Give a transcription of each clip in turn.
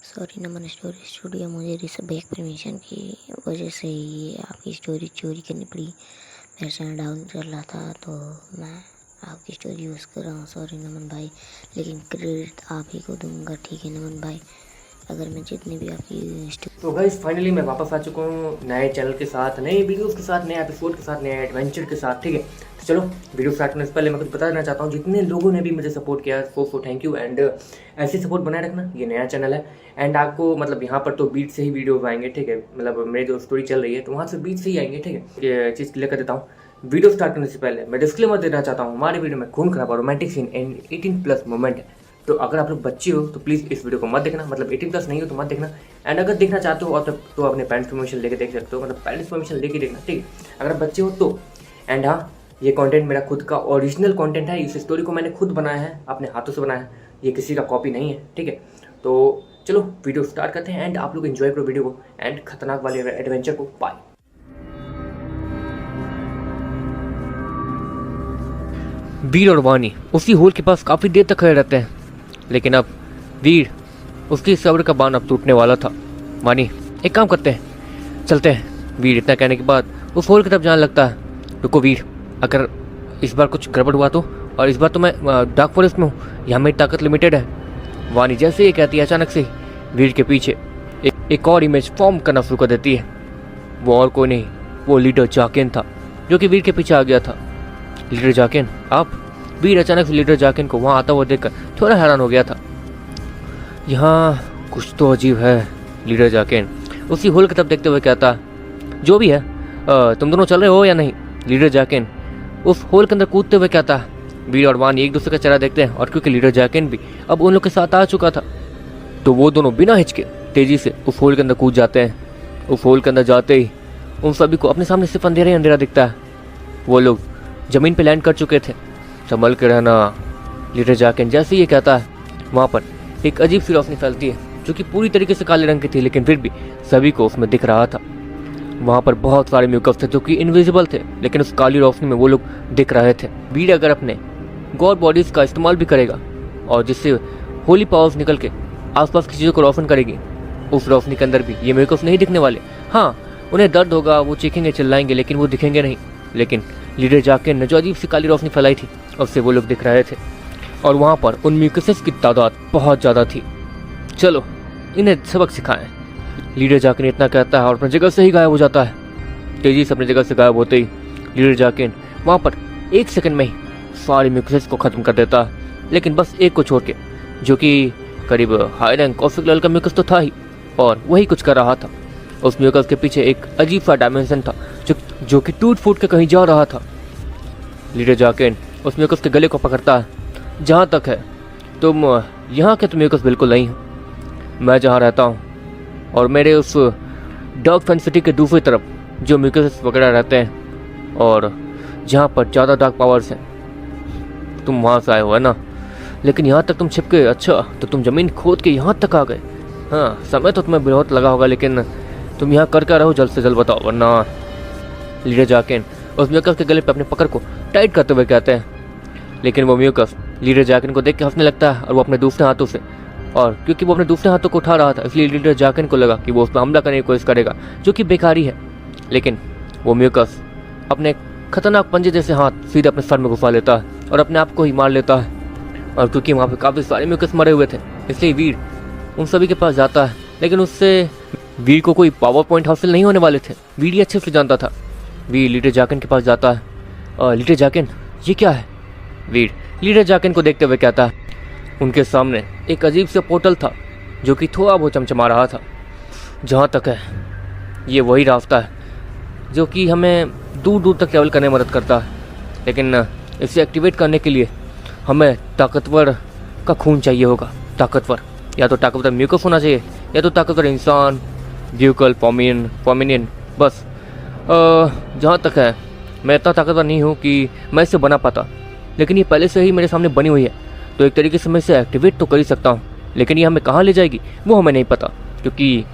Sorry नमन story studio, मुझे रिसबैक permission की वजह से ही आपकी स्टोरी चोरी करनी पड़ी। मेरा चैनल डाउन चल रहा था तो मैं आपकी स्टोरी यूज़ कर रहा हूँ। सॉरी नमन भाई, लेकिन क्रेडिट आप ही को दूंगा, ठीक है नमन भाई? अगर मैं जितनी भी आपकी तो गाइस फाइनली मैं वापस आ चुका हूँ नए चैनल के साथ, नए वीडियोस के साथ, नए एपिसोड के साथ, नए एडवेंचर के साथ। ठीक है, तो चलो वीडियो स्टार्ट करने से पहले मैं कुछ बता देना चाहता हूँ। जितने लोगों ने भी मुझे सपोर्ट किया सो थैंक यू, एंड ऐसे सपोर्ट बनाए रखना। ये नया चैनल है एंड आपको मतलब यहाँ पर तो बीट से ही वीडियोज आएंगे। ठीक है, मतलब मेरी जो स्टोरी चल रही है तो वहाँ से बीट से ही आएंगे। ठीक है, ये चीज़ क्लियर कर देता हूँ। वीडियो स्टार्ट करने से पहले मैं डिस्क्लेमर देना चाहता हूँ, हमारी वीडियो में खून खराबा, रोमांटिक सीन एंड 18+ मोमेंट है। तो अगर आप लोग बच्चे हो तो प्लीज़ इस वीडियो को मत देखना, मतलब 18+ नहीं हो तो मत देखना। एंड अगर देखना चाहते हो और तो अपने पेरेंट्स परमिशन लेके देख सकते हो, मतलब पेरेंट्स परमिशन लेके देखना। ठीक है, अगर आप बच्चे हो तो। एंड हाँ, ये कंटेंट मेरा खुद का ओरिजिनल कंटेंट है। इस स्टोरी को मैंने खुद बनाया है, अपने हाथों से बनाया है, ये किसी का कॉपी नहीं है। ठीक है, तो चलो वीडियो स्टार्ट करते हैं एंड आप लोग एंजॉय करो वीडियो को एंड खतरनाक वाले एडवेंचर को। बाय। वीर और वानी उसी होल के पास काफ़ी देर तक खड़े रहते हैं, लेकिन अब वीर उसकी सब्र का बांध अब टूटने वाला था। वानी, एक काम करते हैं, चलते हैं। वीर इतना कहने के बाद उस होल की तरफ जाने लगता है। रुको वीर, अगर इस बार कुछ गड़बड़ हुआ तो, और इस बार तो मैं डार्क फॉरेस्ट में हूँ, यहाँ मेरी ताकत लिमिटेड है। वानी जैसे ये कहती है, अचानक से वीर के पीछे एक और इमेज फॉर्म करना शुरू कर देती है। वो और कोई नहीं, वो लीडर जाकिन था जो कि वीर के पीछे आ गया था। लीडर जाकिन, आप? वीर अचानक से लीडर जाकिन को वहाँ आता हुआ देखकर थोड़ा हैरान हो गया था। यहाँ कुछ तो अजीब है। लीडर जाकिन उसी होल की तरफ देखते हुए कहता, जो भी है तुम दोनों चल रहे हो या नहीं? लीडर जाकिन उस होल के अंदर कूदते हुए कहता। वीर और वानी एक दूसरे का चेहरा देखते हैं, और क्योंकि लीडर जाकिन भी अब उन लोग के साथ आ चुका था तो वो दोनों बिना हिचके तेजी से उस होल के अंदर कूद जाते हैं। उस होल के अंदर जाते ही उन सभी को अपने सामने सिर्फ अंधेरा ही अंधेरा दिखता है। वो लोग जमीन पे लैंड कर चुके थे। संभल के रहना। लीडर जाकिन जैसे ये कहता है, वहाँ पर एक अजीब सी रोशनी फैलती है जो कि पूरी तरीके से काले रंग की थी, लेकिन फिर भी सभी को उसमें दिख रहा था। वहाँ पर बहुत सारे म्यूकस थे जो कि इनविजिबल थे, लेकिन उस काली रोशनी में वो लोग दिख रहे थे। वीर अगर अपने गॉड बॉडीज का इस्तेमाल भी करेगा और जिससे होली पावर्स निकल के आसपास की चीज़ों को रोशन करेगी, उस रोशनी के अंदर भी ये म्यूकस नहीं दिखने वाले। हाँ, उन्हें दर्द होगा, वो चीखेंगे चिल्लाएंगे, लेकिन वो दिखेंगे नहीं। लेकिन लीडर जाकिन ने जो अजीब सी काली रोशनी फैलाई थी, उससे वो लोग दिख रहे थे, और वहाँ पर उन म्यूकसेस की तादाद बहुत ज़्यादा थी। चलो इन्हें सबक सिखाएं। लीडर जाकिन इतना कहता है और अपनी जगह से ही गायब हो जाता है। तेजी से अपनी जगह से गायब होते ही लीडर जाकिन वहाँ पर 1 सेकंड में ही सारी म्यूकसेस को ख़त्म कर देता है, लेकिन बस एक को छोड़ के, जो कि करीब हाई रैंक कॉफी कलर का म्यूकस तो था ही, और वही कुछ कर रहा था। उस म्यूकस के पीछे एक अजीब सा डायमेंशन था जो कि टूट फूट के कहीं जा रहा था। लीडर जाकिन उस म्यूकस के गले को पकड़ता है। जहाँ तक है तुम यहाँ के तो म्यूकस बिल्कुल नहीं हो। मैं जहाँ रहता हूँ और मेरे उस डार्क फैन सिटी के दूसरी तरफ जो म्यूकस वगैरह रहते हैं, और जहाँ पर ज़्यादा डार्क पावर्स हैं, तुम वहाँ से आए हो है ना? लेकिन यहाँ तक तुम छिप गए। अच्छा, तो तुम ज़मीन खोद के यहाँ तक आ गए। हाँ, समय तो तुम्हें बहुत लगा होगा, लेकिन तुम यहाँ कर क्या रहो? जल्द से जल्द बताओ, वरना। लीडर जाकिन उस म्यूकस के गले पे अपने पकड़ को टाइट करते हुए कहते हैं, लेकिन वो म्यूकस लीडर जाकिन को देख के हंसने लगता है, और वो अपने दूसरे हाथों से, और क्योंकि वो अपने दूसरे हाथों को उठा रहा था, इसलिए लीडर जाकिन को लगा कि वो उस पर हमला करने की कोशिश करेगा, जो कि बेकारी है। लेकिन वो म्यूकस अपने खतरनाक पंजे जैसे हाथ सीधे अपने सर में घुसा लेता है और अपने आप को ही मार लेता है। और क्योंकि वहाँ पे काफ़ी सारे म्यूकस मरे हुए थे, इसलिए वीर उन सभी के पास जाता है, लेकिन उससे वीर को कोई पावर पॉइंट हासिल नहीं होने वाले थे। वीर ये अच्छे से जानता था। वीर लीडर जाकिन के पास जाता है, और लीडर जाकिन, ये क्या है? वीर लीडर जाकिन को देखते हुए कहता है। उनके सामने एक अजीब सा पोर्टल था जो कि थोड़ा बहुत चमचमा रहा था। जहाँ तक है, ये वही रास्ता है जो कि हमें दूर दूर तक ट्रैवल करने में मदद करता है, लेकिन इसे एक्टिवेट करने के लिए हमें ताकतवर का खून चाहिए होगा। ताकतवर, या तो ताकतवर म्यूकस होना चाहिए, या तो ताकतवर इंसान, ब्यूकल, पॉमिनियन। बस जहाँ तक है, मैं इतना ताकतवर नहीं हूँ कि मैं इसे बना पाता, लेकिन ये पहले से ही मेरे सामने बनी हुई है, तो एक तरीके से मैं इसे एक्टिवेट तो कर ही सकता हूँ। लेकिन ये हमें कहाँ ले जाएगी वो हमें नहीं पता, क्योंकि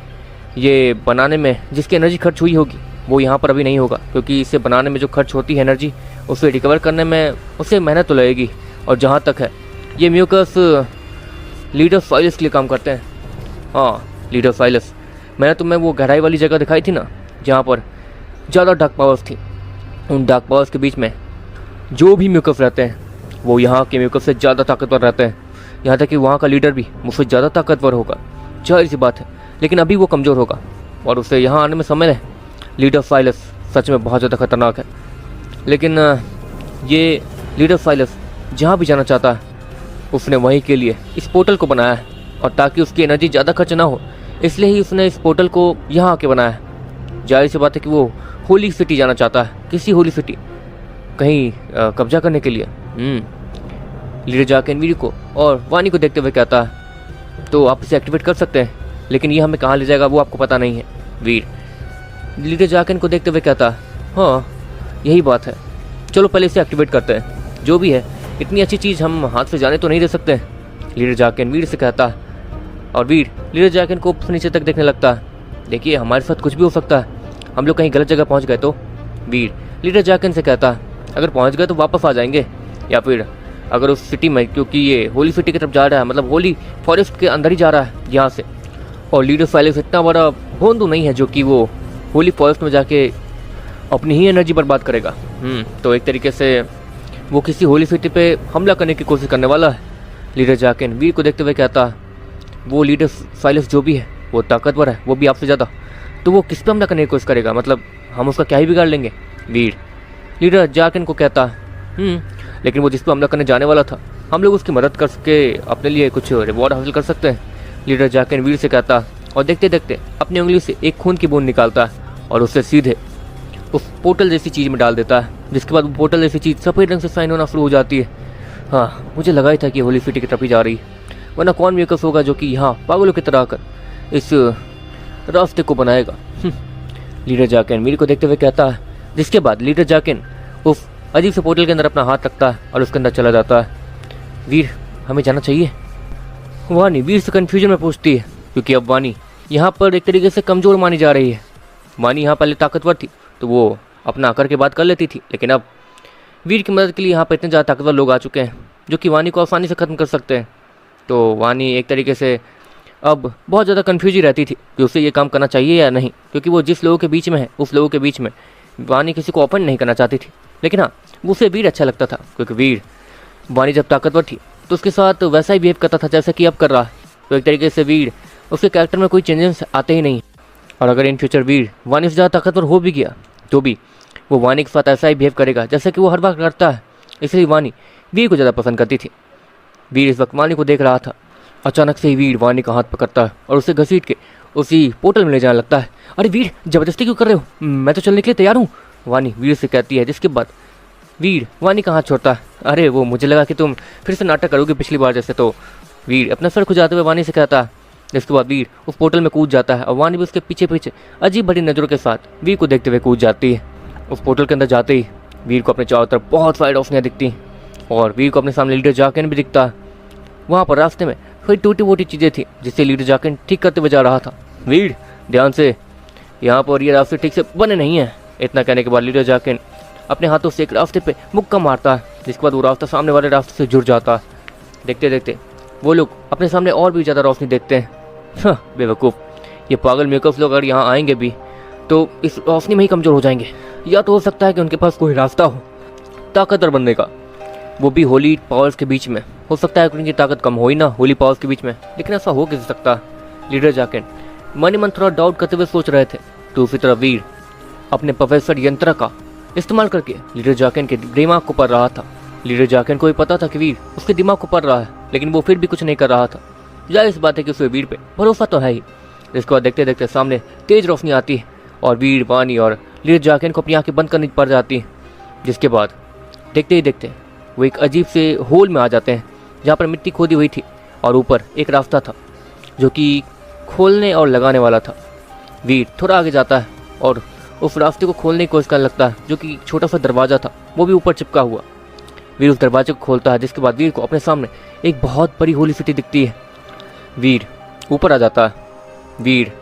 ये बनाने में जिसकी एनर्जी खर्च हुई होगी वो यहाँ पर अभी नहीं होगा, क्योंकि इसे बनाने में जो खर्च होती है एनर्जी, उसे रिकवर करने में उसे मेहनत तो लगेगी। और जहाँ तक है, ये म्यूकस लीडर फाइल्स के लिए काम करते हैं। हाँ लीडर साइलस, मैंने तुम्हें वो गहराई वाली जगह दिखाई थी ना, जहाँ पर ज़्यादा डार्क पावर्स थी। उन डार्क पावर्स के बीच में जो भी म्यूकस रहते हैं वो यहाँ के म्यूकस से ज़्यादा ताकतवर रहते हैं। यहाँ तक कि वहाँ का लीडर भी मुझसे ज़्यादा ताकतवर होगा, जाहिर सी बात है, लेकिन अभी वो कमज़ोर होगा और उसे यहाँ आने में समय है। लीडर साइलस सच में बहुत ज़्यादा खतरनाक है, लेकिन ये लीडर साइलस जहाँ भी जाना चाहता है उसने वहीं के लिए इस पोर्टल को बनाया है, और ताकि उसकी एनर्जी ज़्यादा खर्च ना हो इसलिए ही उसने इस पोर्टल को यहाँ आके बनाया है। जाहिर सी बात है कि वो होली सिटी जाना चाहता है, किसी होली सिटी कहीं कब्जा करने के लिए। लीडर जाकेन वीर को और वानी को देखते हुए कहता है, तो आप इसे एक्टिवेट कर सकते हैं, लेकिन ये हमें कहाँ ले जाएगा वो आपको पता नहीं है। वीर लीडर जाकेन को देखते हुए कहता है, हाँ यही बात है, चलो पहले इसे एक्टिवेट करते हैं। जो भी है, इतनी अच्छी चीज़ हम हाथ से जाने तो नहीं दे सकते। लीडर जाकेन वीर से कहता है, और वीर लीडर जाकेन को नीचे तक देखने लगता है। देखिए हमारे साथ कुछ भी हो सकता है, हम लोग कहीं गलत जगह पहुंच गए तो। वीर लीडर जाकेन से कहता है, अगर पहुंच गए तो वापस आ जाएंगे, या फिर अगर उस सिटी में, क्योंकि ये होली सिटी की तरफ जा रहा है, मतलब होली फॉरेस्ट के अंदर ही जा रहा है यहाँ से, और लीडर साइलस इतना बड़ा भोंदू नहीं है जो कि वो होली फॉरेस्ट में जाके अपनी ही एनर्जी बर्बाद करेगा। तो एक तरीके से वो किसी होली सिटी पे हमला करने की कोशिश करने वाला है। लीडर जाकेन वीर को देखते हुए कहता है, वो लीडर साइलस जो भी है वो ताकतवर है, वो भी आपसे ज़्यादा, तो वो किस पे हमला करने की कोशिश करेगा, मतलब हम उसका क्या ही बिगाड़ लेंगे। वीर लीडर जाकेन को कहता है, लेकिन वो जिस पे हमला करने जाने वाला था हम लोग उसकी मदद करके अपने लिए कुछ रिवॉर्ड हासिल कर सकते हैं। लीडर जाकेन वीर से कहता है, और देखते देखते अपनी उंगली से एक खून की बूंद निकालता है और उसे सीधे उस पोर्टल जैसी चीज़ में डाल देता है, जिसके बाद वो पोर्टल जैसी चीज़ सफ़ेद रंग से साइन होना शुरू हो जाती है। हाँ मुझे लगा ही था कि होली सिटी की तरफ ही जा रही है, वरना कौन म्यूकस होगा जो कि यहाँ पागलों की तरह आकर इस रास्ते को बनाएगा। लीडर जाकेन वीर को देखते हुए कहता है, जिसके बाद लीडर जाकेन उस अजीब से पोर्टल के अंदर अपना हाथ रखता है और उसके अंदर चला जाता है। वीर हमें जाना चाहिए? वानी वीर से कन्फ्यूजन में पूछती है, क्योंकि अब वानी यहाँ पर एक तरीके से कमज़ोर मानी जा रही है। वानी यहाँ पहले ताकतवर थी तो वो अपना आकर के बात कर लेती थी, लेकिन अब वीर की मदद के लिए यहाँ पर इतने ज़्यादा ताकतवर लोग आ चुके हैं जो कि वानी को आसानी से ख़त्म कर सकते हैं। तो वानी एक तरीके से अब बहुत ज़्यादा कन्फ्यूज ही रहती थी कि उसे ये काम करना चाहिए या नहीं, क्योंकि वो जिस लोगों के बीच में है उस लोगों के बीच में वानी किसी को ओपन नहीं करना चाहती थी। लेकिन हाँ उसे वीर अच्छा लगता था, क्योंकि वीर वानी जब ताकतवर थी तो उसके साथ वैसा ही बिहेव करता था जैसा कि अब कर रहा है। तो एक तरीके से वीर उसके कैरेक्टर में कोई चेंजेस आते ही नहीं। और अगर इन फ्यूचर वीर वानी से ज़्यादा ताकतवर हो भी गया तो भी वो वानी के साथ ऐसा ही बिहेव करेगा जैसा कि वो हर बार करता है। इसलिए वानी वीर को ज़्यादा पसंद करती थी। वीर इस वक्त वानी को देख रहा था। अचानक से ही वीर वानी का हाथ पकड़ता है और उसे घसीट के उसी पोर्टल में ले जाने लगता है। अरे वीर ज़बरदस्ती क्यों कर रहे हो, मैं तो चलने के लिए तैयार हूँ, वानी वीर से कहती है। जिसके बाद वीर वानी का हाथ छोड़ता है। अरे वो मुझे लगा कि तुम फिर से नाटक करोगे पिछली बार जैसे। तो वीर अपना सर खुजाते हुए वानी से कहता है। जिसके बाद वीर उस पोर्टल में कूद जाता है और वानी भी उसके पीछे पीछे अजीब भरी नज़रों के साथ वीर को देखते हुए कूद जाती है। उस पोर्टल के अंदर जाते ही वीर को अपने चारों तरफ बहुत सारी रोशनियाँ दिखती हैं और वीर को अपने सामने लीडर जाकेन भी दिखता है। वहाँ पर रास्ते में कोई टूटी वूटी चीज़ें थी जिससे लीडर जाकेन ठीक करते हुए जा रहा था। वीर ध्यान से, यहाँ पर ये रास्ते ठीक से बने नहीं हैं। इतना कहने के बाद लीडर जाकेन अपने हाथों से एक रास्ते पे मुक्का मारता है, जिसके बाद वो रास्ता सामने वाले रास्ते से जुड़ जाता है। देखते देखते वो लोग अपने सामने और भी ज़्यादा रोशनी देखते हैं। बेवकूफ़, ये पागल मेकअप लोग अगर यहाँ आएंगे भी तो इस रोशनी में ही कमज़ोर हो जाएंगे। या तो हो सकता है कि उनके पास कोई रास्ता हो ताकतवर बनने का, वो भी होली पावर्स के बीच में। हो सकता है कि उनकी ताकत कम हो ही ना होली पावर्स के बीच में, लेकिन ऐसा हो कैसे सकता? लीडर जाकेन मन ही मन थोड़ा डाउट करते हुए सोच रहे थे। दूसरी तरफ वीर अपने प्रोफेसर यंत्र का इस्तेमाल करके लीडर जाकेन के दिमाग को पढ़ रहा था। लीडर जाकेन को भी पता था कि वीर उसके दिमाग को पढ़ रहा है, लेकिन वो फिर भी कुछ नहीं कर रहा था। जाहिर इस बात है कि उसे वीर पे भरोसा तो है ही। जिसके बाद देखते देखते सामने तेज रोशनी आती है और वीर वानी और लीडर जाकेन को अपनी आंखें बंद करनी पड़ जाती है। जिसके बाद देखते ही देखते वो एक अजीब से होल में आ जाते हैं जहाँ पर मिट्टी खोदी हुई थी और ऊपर एक रास्ता था जो कि खोलने और लगाने वाला था। वीर थोड़ा आगे जाता है और उस रास्ते को खोलने की कोशिश करने लगता है, जो कि छोटा सा दरवाज़ा था वो भी ऊपर चिपका हुआ। वीर उस दरवाजे को खोलता है, जिसके बाद वीर को अपने सामने एक बहुत बड़ी होली सिटी दिखती है। वीर ऊपर आ जाता है। वीर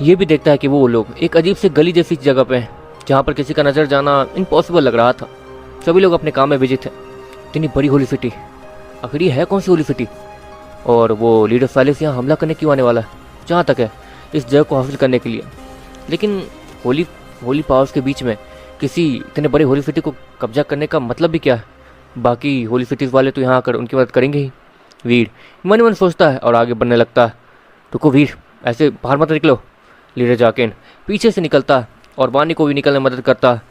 ये भी देखता है कि वो लोग एक अजीब से गली जैसी जगह पे हैं जहाँ पर किसी का नज़र जाना इम्पॉसिबल लग रहा था। सभी लोग अपने काम में बिजी थे। इतनी बड़ी होली सिटी, आखिर ये है कौन सी होली सिटी? और वो लीडर साइलस यहाँ हमला करने क्यों आने वाला है? जहाँ तक है इस जगह को हासिल करने के लिए। लेकिन होली पावर्स के बीच में किसी इतने बड़े होली सिटी को कब्जा करने का मतलब भी क्या है? बाकी होली सिटीज़ वाले तो यहाँ आकर उनकी मदद करेंगे ही। वीर मन मन सोचता है और आगे बढ़ने लगता है। रुको वीर, ऐसे बाहर मत निकलो। लीडर जाकिन पीछे से निकलता है और वानी को भी निकलने में मदद करता है।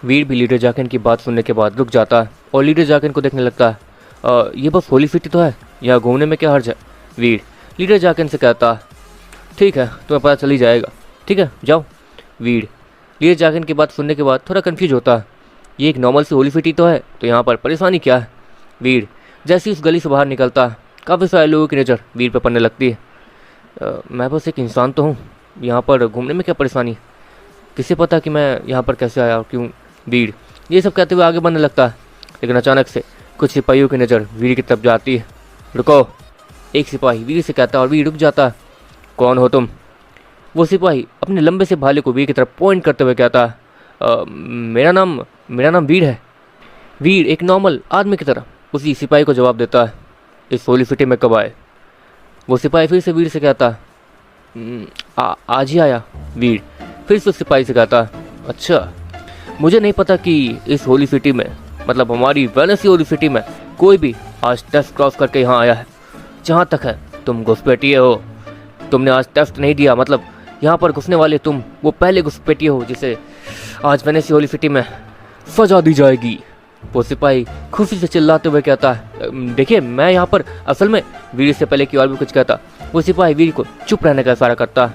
वीर भी लीडर जाकिन की बात सुनने के बाद रुक जाता है और लीडर जाकिन को देखने लगता है। ये बस होली सिटी तो है, यहाँ घूमने में क्या हर्ज है? वीर लीडर जाकिन से कहता है, ठीक है तुम्हें पता चल ही जाएगा, ठीक है जाओ। वीर लीडर जाकिन की बात सुनने के बाद थोड़ा कन्फ्यूज होता है। ये एक नॉर्मल सी होली सिटी तो है, तो यहाँ पर परेशानी क्या है? वीर जैसे ही उस गली से बाहर निकलता है, काफ़ी सारे लोगों की नज़र वीर पर पड़ने लगती है। मैं बस एक इंसान तो हूँ, यहाँ पर घूमने में क्या परेशानी? किसे पता कि मैं यहाँ पर कैसे आया और क्यों? वीर ये सब कहते हुए आगे बढ़ने लगता है, लेकिन अचानक से कुछ सिपाहियों की नज़र वीर की तरफ जाती है। रुको, एक सिपाही वीर से कहता है और वीर रुक जाता है। कौन हो तुम? वो सिपाही अपने लंबे से भाले को वीर की तरफ पॉइंट करते हुए कहता है, मेरा नाम वीर है। वीर एक नॉर्मल आदमी की तरह उसी सिपाही को जवाब देता है, इस होली सिटी में कब आए? वो सिपाही फिर से वीर से कहता है, आज ही आया। वीर फिर से उस सिपाही से कहता है, अच्छा मुझे नहीं पता कि इस होली सिटी में, मतलब हमारी वेनेसी होली सिटी में कोई भी आज टेस्ट क्रॉस करके यहाँ आया है। जहाँ तक है तुम घुसपैठिए हो, तुमने आज टेस्ट नहीं दिया, मतलब यहाँ पर घुसने वाले तुम वो पहले घुसपैठिए हो जिसे आज वेनेसी होली सिटी में सजा दी जाएगी। वो सिपाही खुशी से चिल्लाते हुए कहता है, देखिए मैं यहाँ पर असल में। वीर से पहले कि और भी कुछ कहता, वो सिपाही वीर को चुप रहने का इशारा करता है।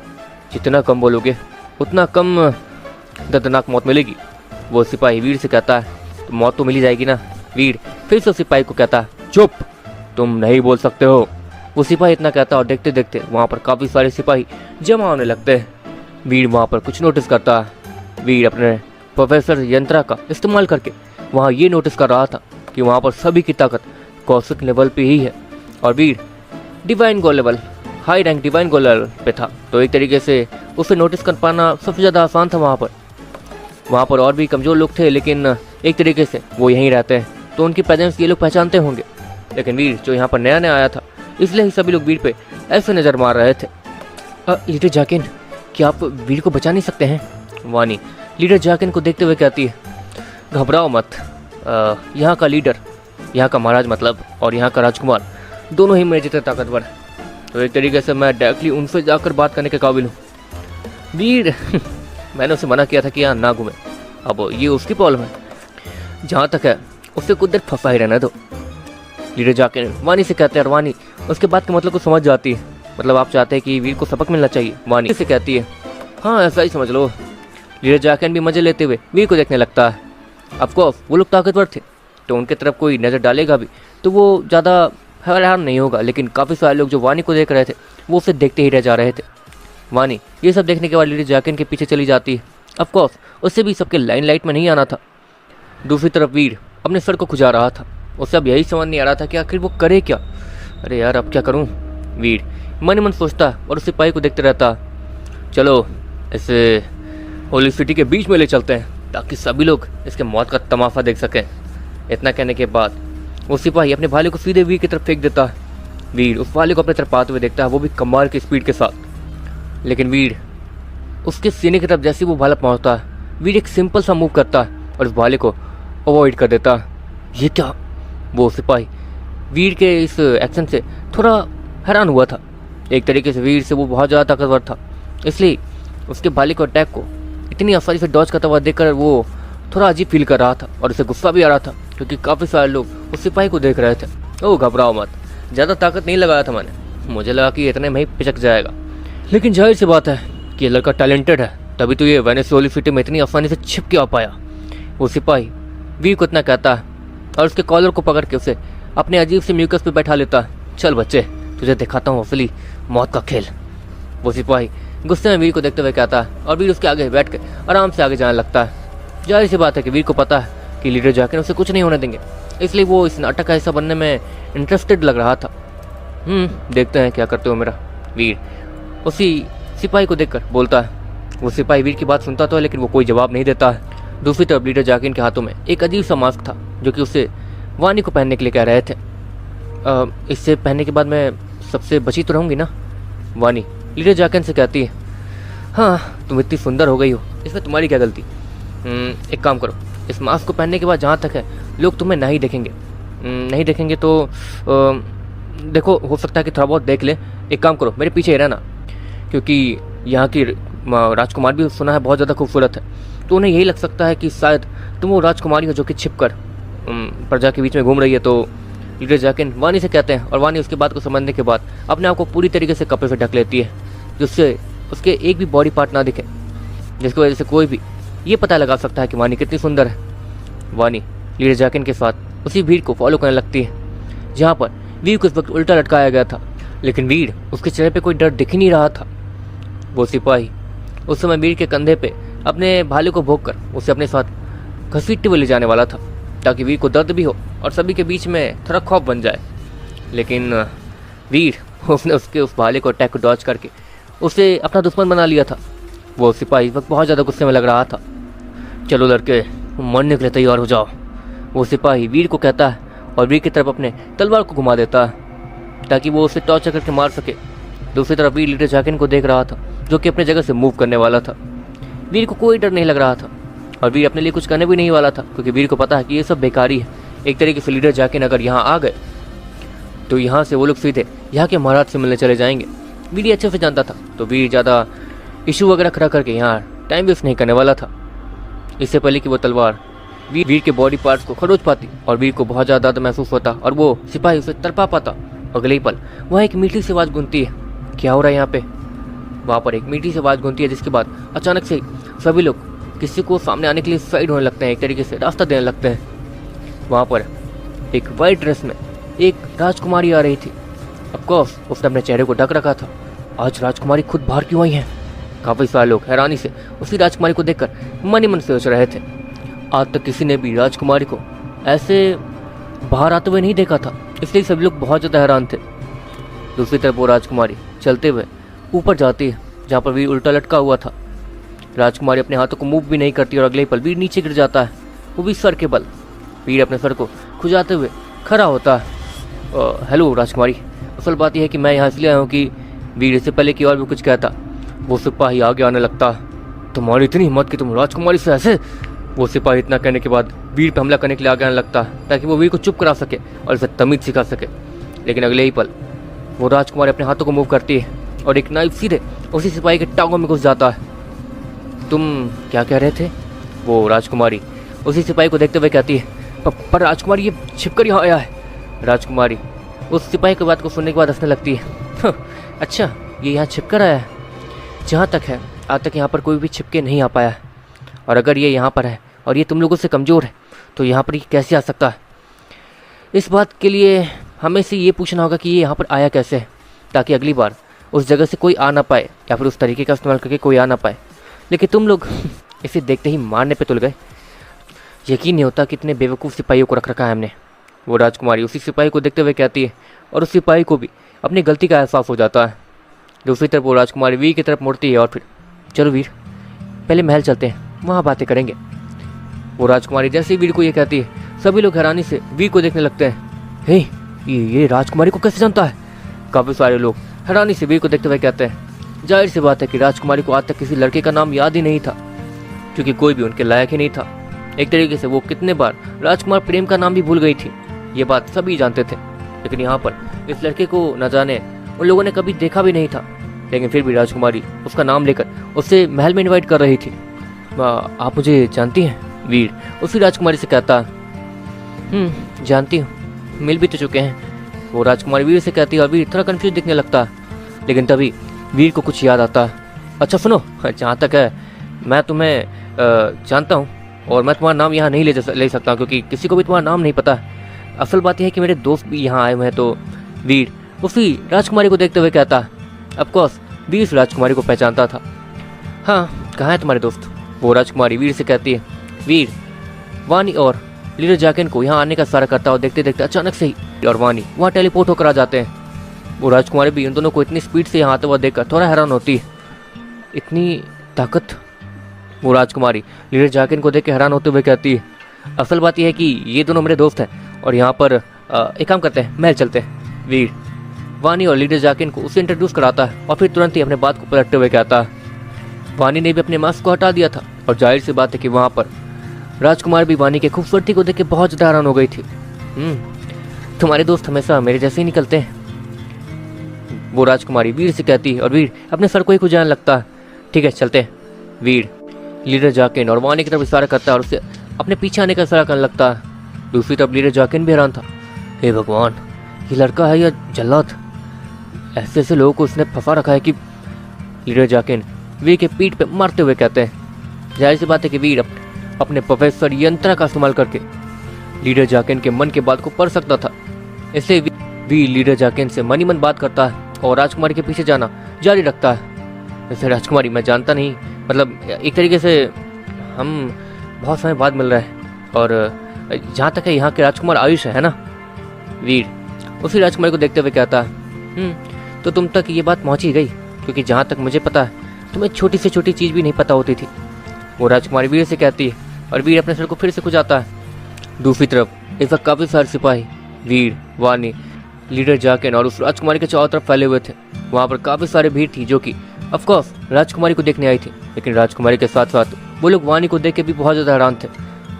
जितना कम बोलोगे उतना कम दर्दनाक मौत मिलेगी। वो सिपाही वीर से कहता है, तो मौत तो मिल ही जाएगी ना। वीर फिर से सिपाही को कहता है, चुप, तुम नहीं बोल सकते हो। वो सिपाही इतना कहता है और देखते देखते वहाँ पर काफ़ी सारे सिपाही जमा होने लगते हैं। वीर वहाँ पर कुछ नोटिस करता है। वीर अपने प्रोफेसर यंत्रा का इस्तेमाल करके वहाँ ये नोटिस कर रहा था कि वहाँ पर सभी की ताकत कौशिक लेवल पे ही है और वीर डिवाइन गो लेवल, हाई रैंक डिवाइन गो लेवल पे था। तो एक तरीके से उसे नोटिस कर पाना सबसे ज़्यादा आसान था। वहाँ पर और भी कमज़ोर लोग थे, लेकिन एक तरीके से वो यहीं रहते हैं तो उनकी प्रेजेंस ये लोग पहचानते होंगे। लेकिन वीर जो यहाँ पर नया नया आया था, इसलिए ही सभी लोग वीर पे ऐसे नज़र मार रहे थे। लीडर जाकिन, क्या आप वीर को बचा नहीं सकते हैं? वानी लीडर जाकिन को देखते हुए कहती है, घबराओ मत, यहाँ का लीडर, यहाँ का महाराज मतलब, और यहाँ का राजकुमार दोनों ही मेरे जितने ताकतवर हैं, तो एक तरीके से मैं डायरेक्टली उनसे जाकर बात करने के काबिल हूँ। वीर मैंने उसे मना किया था कि यहाँ ना घूमे, अब ये उसकी प्रॉब्लम है। जहाँ तक है उससे कुछ देर फंसा ही रहना दो। लीडर जाकिन वानी से कहते हैं और वानी उसके बात के मतलब को समझ जाती है। मतलब आप चाहते हैं कि वीर को सबक मिलना चाहिए। वानी से कहती है, हाँ ऐसा ही समझ लो। लीडर जाकिन भी मजे लेते हुए वीर को देखने लगता है। ऑफकोर्स वो लोग ताकतवर थे तो उनकी तरफ कोई नज़र डालेगा भी तो वो ज़्यादा हैरान नहीं होगा, लेकिन काफ़ी सारे लोग जो वानी को देख रहे थे वो उसे देखते ही रह जा रहे थे। वानी ये सब देखने के बाद लीडर जाकिन के पीछे चली जाती है। ऑफकोर्स उससे भी सबके लाइट में नहीं आना था। दूसरी तरफ वीर अपने सर को खुजा रहा था। उसे अब यही समझ नहीं आ रहा था कि आखिर वो करे क्या। अरे यार अब क्या करूँ? वीर मन मन सोचता और उस सिपाही को देखते रहता। चलो इसे होली सिटी के बीच में ले चलते हैं ताकि सभी लोग इसके मौत का तमाशा देख सकें। इतना कहने के बाद वो सिपाही अपने भाले को सीधे वीर की तरफ फेंक देता है। वीर उस भाले को अपनी तरफ आते हुए देखता है, वो भी कमाल की स्पीड के साथ। लेकिन वीर उसके सीने की तरफ जैसे वो भाला पहुंचता है, वीर एक सिंपल सा मूव करता है और उस भाले को अवॉइड कर देता है। ये क्या? वो सिपाही वीर के इस एक्शन से थोड़ा हैरान हुआ था। एक तरीके से वीर से वो बहुत ज़्यादा ताकतवर था, इसलिए उसके भाले को अटैक को इतनी आसानी से डॉज करता हुआ देखकर वो थोड़ा अजीब फील कर रहा था और उसे गुस्सा भी आ रहा था क्योंकि काफ़ी सारे लोग उस सिपाही को देख रहे थे। ओह घबराओ मत, ज़्यादा ताकत नहीं लगाया था मैंने, मुझे लगा कि इतने में ही पिचक जाएगा। लेकिन जाहिर सी बात है कि ये लड़का टैलेंटेड है, तभी तो ये वेनेसी होली सिटी में इतनी आसानी से छिप के आ पाया। वो सिपाही वीर को इतना कहता है और उसके कॉलर को पकड़ के उसे अपने अजीब से म्यूकस पे बैठा लेता है। चल बच्चे, तुझे दिखाता हूँ असली मौत का खेल। वो सिपाही गुस्से में वीर को देखते हुए कहता है और वीर उसके आगे बैठ के आराम से आगे जाने लगता है। जाहिर सी बात है कि वीर को पता है कि लीडर जाकिन उसे कुछ नहीं होने देंगे, इसलिए वो इस नाटक का हिस्सा बनने में इंटरेस्टेड लग रहा था। देखते हैं क्या करते हो मेरा। वीर उसी सिपाही को देखकर बोलता है। वो सिपाही वीर की बात सुनता तो है लेकिन वो कोई जवाब नहीं देता है। दूसरी तरफ लीडर जाकिन के हाथों में एक अजीब सा मास्क था जो कि उसे वानी को पहनने के लिए कह रहे थे। इससे पहनने के बाद मैं सबसे बची तो रहूँगी ना? वानी लीडर जाकिन से कहती है, हाँ तुम इतनी सुंदर हो गई हो, इसमें तुम्हारी क्या गलती। एक काम करो, इस मास्क को पहनने के बाद जहाँ तक है लोग तुम्हें नहीं देखेंगे। नहीं देखेंगे तो देखो, हो सकता है कि थोड़ा बहुत देख ले। एक काम करो, मेरे पीछे ही रहना, क्योंकि यहाँ की राजकुमार भी सुना है बहुत ज़्यादा खूबसूरत है, तो उन्हें यही लग सकता है कि शायद तुम वो राजकुमारी हो जो कि छिपकर प्रजा के बीच में घूम रही है। तो लीडर जाकिन वानी से कहते हैं, और वानी उसकी बात को समझने के बाद अपने आप को पूरी तरीके से कपड़े से ढक लेती है, जिससे उसके एक भी बॉडी पार्ट ना दिखे, जिसकी वजह से कोई भी ये पता लगा सकता है कि वानी कितनी सुंदर है। वानी लीडर जाकिन के साथ उसी भीड़ को फॉलो करने लगती है, जहाँ पर वीर को इस वक्त उल्टा लटकाया गया था, लेकिन वीर उसके चेहरे पे कोई डर दिख ही नहीं रहा था। वो सिपाही उस समय वीर के कंधे पे अपने भाले को भोंक कर उसे अपने साथ घसीटते हुए ले जाने वाला था, ताकि वीर को दर्द भी हो और सभी के बीच में थोड़ा खौफ बन जाए। लेकिन वीर उसने उसके उस भाले को अटैक को डॉज करके उसे अपना दुश्मन बना लिया था। वो सिपाही इस वक्त बहुत ज़्यादा गुस्से में लग रहा था। चलो लड़के, मरने के लिए तैयार हो जाओ, वो सिपाही वीर को कहता है, और वीर की तरफ अपने तलवार को घुमा देता है ताकि वो उसे टॉर्चर करके मार सके। दूसरी तरफ वीर लीडर जाकिन को देख रहा था, जो कि अपनी जगह से मूव करने वाला था। वीर को कोई डर नहीं लग रहा था, और वीर अपने लिए कुछ करने भी नहीं वाला था, क्योंकि वीर को पता है कि ये सब बेकारी है। एक तरीके से लीडर जाकिन अगर यहाँ आ गए तो यहाँ से वो लोग सीधे यहाँ के महाराज से मिलने चले जाएंगे। वीर अच्छे से जानता था, तो वीर ज़्यादा इशू वगैरह खड़ा करके यहाँ टाइम वेस्ट नहीं करने वाला था। इससे पहले कि वो तलवार वीर के बॉडी पार्ट्स को खरोच पाती और वीर को बहुत ज़्यादा दर्द महसूस होता और वो सिपाही उसे तड़पा पाता, अगले ही पल वहाँ एक मीठी सी आवाज़ गूंजती है। क्या हो रहा है यहाँ पे? वहाँ पर एक मीठी सी आवाज़ गूंजती है, जिसके बाद अचानक से सभी लोग किसी को सामने आने के लिए साइड होने लगते हैं, एक तरीके से रास्ता देने लगते हैं। वहाँ पर एक वाइट ड्रेस में एक राजकुमारी आ रही थी। ऑफकोर्स उसने अपने चेहरे को ढक रखा था। आज राजकुमारी खुद बाहर क्यों आई है? काफ़ी सारे लोग हैरानी से उसी राजकुमारी को देखकर मन ही मन सोच रहे थे। आज तक किसी ने भी राजकुमारी को ऐसे बाहर आते हुए नहीं देखा था, इसलिए सभी लोग बहुत ज़्यादा हैरान थे। दूसरी तरफ वो राजकुमारी चलते हुए ऊपर जाती है, जहाँ पर वीर उल्टा लटका हुआ था। राजकुमारी अपने हाथों को मूव भी नहीं करती और अगले ही पल वीर नीचे गिर जाता है, वो भी सर के बल। वीर अपने सर को खुजाते हुए खड़ा होता है। हेलो राजकुमारी, असल बात यह है कि मैं यहाँ इसलिए आया हूँ कि वीर इससे पहले कि और भी कुछ कहता, वो सिपाही आगे आने लगता। तुम्हारी इतनी हिम्मत कि तुम राजकुमारी से ऐसे? वो सिपाही इतना कहने के बाद वीर पर हमला करने के लिए आगे आने लगता है, ताकि वो वीर को चुप करा सके और इसे तमीज सिखा सके। लेकिन अगले ही पल वो राजकुमारी अपने हाथों को मूव करती है और एक नाइफ सीधे उसी सिपाही के टांगों में घुस जाता है। तुम क्या कह रहे थे? वो राजकुमारी उसी सिपाही को देखते हुए कहती है, पर राजकुमारी ये छिपकर यहाँ आया है। राजकुमारी उस सिपाही की बात को सुनने के बाद हंसने लगती है। अच्छा, ये यहाँ छिपकर आया है? जहाँ तक है आज तक यहाँ पर कोई भी छिपके नहीं आ पाया है, और अगर ये यहाँ पर है और ये तुम लोगों से कमज़ोर है तो यहाँ पर ये कैसे आ सकता है? इस बात के लिए हमें से ये पूछना होगा कि ये यहाँ पर आया कैसे है, ताकि अगली बार उस जगह से कोई आ ना पाए या फिर उस तरीके का इस्तेमाल करके कोई आ ना पाए। लेकिन तुम लोग इसे देखते ही मारने पे तुल गए। यकीन नहीं होता कितने बेवकूफ़ सिपाहियों को रख रखा है हमने। वो राजकुमारी उसी सिपाही को देखते हुए कहती है, और उस सिपाही को भी अपनी गलती का एहसास हो जाता है। दूसरी तरफ वो राजकुमारी वीर की तरफ मुड़ती है और फिर, चलो वीर पहले महल चलते हैं, वहाँ बातें करेंगे। वो राजकुमारी जैसे ही वीर को ये कहती है, सभी लोग हैरानी से वीर को देखने लगते हैं। हे, ये राजकुमारी को कैसे जानता है? काफ़ी सारे लोग हैरानी से वीर को देखते हुए कहते हैं, जाहिर सी बात है कि राजकुमारी को आज तक किसी लड़के का नाम याद ही नहीं था, क्योंकि कोई भी उनके लायक ही नहीं था। एक तरीके से वो कितने बार राजकुमार प्रेम का नाम भी भूल गई थी, ये बात सभी जानते थे। लेकिन यहाँ पर इस लड़के को न जाने उन लोगों ने कभी देखा भी नहीं था, लेकिन फिर भी राजकुमारी उसका नाम लेकर उसे महल में इनवाइट कर रही थी। आप मुझे जानती हैं? वीर उसी राजकुमारी से कहता, जानती हूँ, मिल भी तो चुके हैं। वो राजकुमारी वीर से कहती है और वीर थोड़ा कन्फ्यूज दिखने लगता है। लेकिन तभी वीर को कुछ याद आता है। अच्छा सुनो, जहाँ तक है मैं तुम्हें जानता हूँ और मैं तुम्हारा नाम यहाँ नहीं ले सकता, क्योंकि किसी को भी तुम्हारा नाम नहीं पता है। असल बात यह है कि मेरे दोस्त भी यहाँ आए हुए हैं। तो वीर उसी राजकुमारी को देखते हुए कहता है। ऑफकोर्स वीर इस राजकुमारी को पहचानता था। हाँ, कहाँ है तुम्हारे दोस्त? वो राजकुमारी वीर से कहती है। वीर वानी और लीडर जाकिन को यहाँ आने का सारा करता और देखते देखते अचानक से ही और वानी वहाँ टेलीपोर्ट होकर आ जाते हैं। वो राजकुमारी भी उन दोनों को इतनी स्पीड से यहाँ आते हुए देखकर थोड़ा हैरान होती है। इतनी ताकत? वो राजकुमारी लीडर जाकिन को देख के हैरान होते हुए कहती है, असल बात यह है कि ये दोनों मेरे दोस्त हैं और यहाँ पर एक काम करते हैं, महल चलते हैं। वीर वानी और लीडर जाकिन को उसे इंट्रोड्यूस कराता है और फिर तुरंत ही अपने बात को पलटते हुए कहता है वानी ने भी अपने मास्क को हटा दिया था और जाहिर सी बात है कि वहाँ पर राजकुमार भी वानी के खूबसूरती को देख के बहुत ज़्यादा हैरान हो गई थी। तुम्हारे दोस्त हमेशा मेरे जैसे ही निकलते हैं, वो राजकुमारी वीर से कहती है और वीर अपने सर को ही खुजाने लगता है। ठीक है चलते हैं। वीर लीडर जाकिन और वानी की तरफ इशारा करता है और उसे अपने पीछे आने का इशारा करने लगता है। दूसरी तरफ लीडर जाकिन भी हैरान था। हे भगवान, ये लड़का है या जल्लाद? ऐसे ऐसे लोगों को उसने फंसा रखा है कि लीडर जाकिन वीर के पीठ पे मारते हुए कहते हैं। जाहिर सी बात है कि वीर अपने प्रोफेसर यंत्रा का इस्तेमाल करके लीडर जाकिन के मन के बात को पढ़ सकता था। इसलिए वीर लीडर जाकिन से मनी मन बात करता है और राजकुमारी के पीछे जाना जारी रखता है। जैसे राजकुमारी मैं जानता नहीं, मतलब एक तरीके से हम बहुत समय बाद मिल रहे हैं और जहाँ तक है यहाँ के राजकुमार आयुष है ना। वीर उसी राजकुमारी को देखते हुए कहता है तो तुम तक ये बात पहुँच ही गई, क्योंकि जहाँ तक मुझे पता है तुम्हें छोटी से छोटी चीज़ भी नहीं पता होती थी। वो राजकुमारी वीर से कहती है और वीर अपने सर को फिर से खुजाता है। दूसरी तरफ इस वक्त काफ़ी सारे सिपाही वीर, वानी, लीडर जाकिन और उस राजकुमारी के चारों तरफ फैले हुए थे। वहाँ पर काफ़ी सारे भीड़ थी जो कि ऑफकोर्स राजकुमारी को देखने आई थी, लेकिन राजकुमारी के साथ साथ वो लोग वानी को देख के भी बहुत ज़्यादा हैरान थे।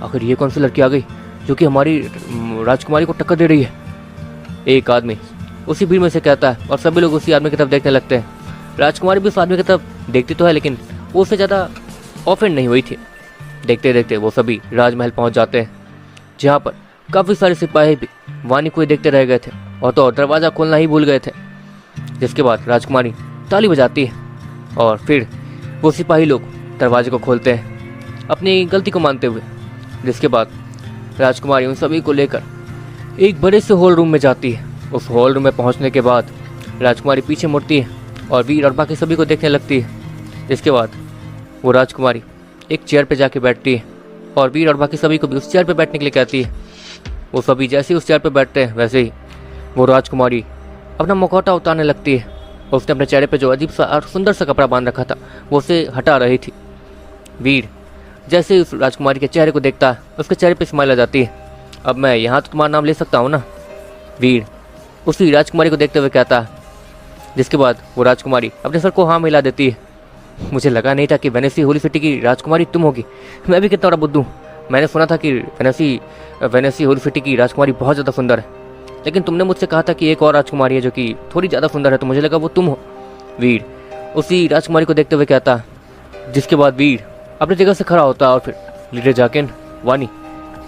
आखिर ये कौन सी लड़की आ गई जो कि हमारी राजकुमारी को टक्कर दे रही है? एक आदमी उसी भीड़ में से कहता है और सभी लोग उसी आदमी की तरफ देखने लगते हैं। राजकुमारी भी उस आदमी की तरफ देखती तो है, लेकिन वो उससे ज़्यादा ऑफेंड नहीं हुई थी। देखते देखते वो सभी राजमहल पहुंच जाते हैं, जहाँ पर काफ़ी सारे सिपाही भी वानी को ही देखते रह गए थे और तो दरवाज़ा खोलना ही भूल गए थे। जिसके बाद राजकुमारी ताली बजाती है और फिर वो सिपाही लोग दरवाजे को खोलते हैं अपनी गलती को मानते हुए। जिसके बाद राजकुमारी उन सभी को लेकर एक बड़े से हॉल रूम में जाती है। उस हॉल रूम में पहुंचने के बाद राजकुमारी पीछे मुड़ती है और वीर और बाकी सभी को देखने लगती है। जिसके बाद वो राजकुमारी एक चेयर पे जाके बैठती है और वीर और बाकी सभी को भी उस चेयर पे बैठने के लिए कहती है। वो सभी जैसे ही उस चेयर पे बैठते हैं वैसे ही वो राजकुमारी अपना मुखौटा उतारने लगती है। उसने अपने चेहरे पे जो अजीब सा और सुंदर सा कपड़ा बांध रखा था वो उसे हटा रही थी। वीर जैसे ही उस राजकुमारी के चेहरे को देखता है उसके चेहरे पे स्माइल आ जाती है। अब मैं यहाँ तो तुम्हारा नाम ले सकता हूँ ना? वीर उसी राजकुमारी को देखते हुए कहता है। जिसके बाद वो राजकुमारी अपने सर को हाँ मिला देती है। मुझे लगा नहीं था कि वेनेसी होली सिटी की राजकुमारी तुम होगी। मैं भी कितना बड़ा बुद्धू। मैंने सुना था कि वेनेसी होली सिटी की राजकुमारी बहुत ज़्यादा सुंदर है, लेकिन तुमने मुझसे कहा था कि एक और राजकुमारी है जो कि थोड़ी ज़्यादा सुंदर है, तो मुझे लगा वो तुम हो। वीर उसी राजकुमारी को देखते हुए कहता है। जिसके बाद वीर अपनी जगह से खड़ा होता है और फिर लीडर जाकिन, वानी,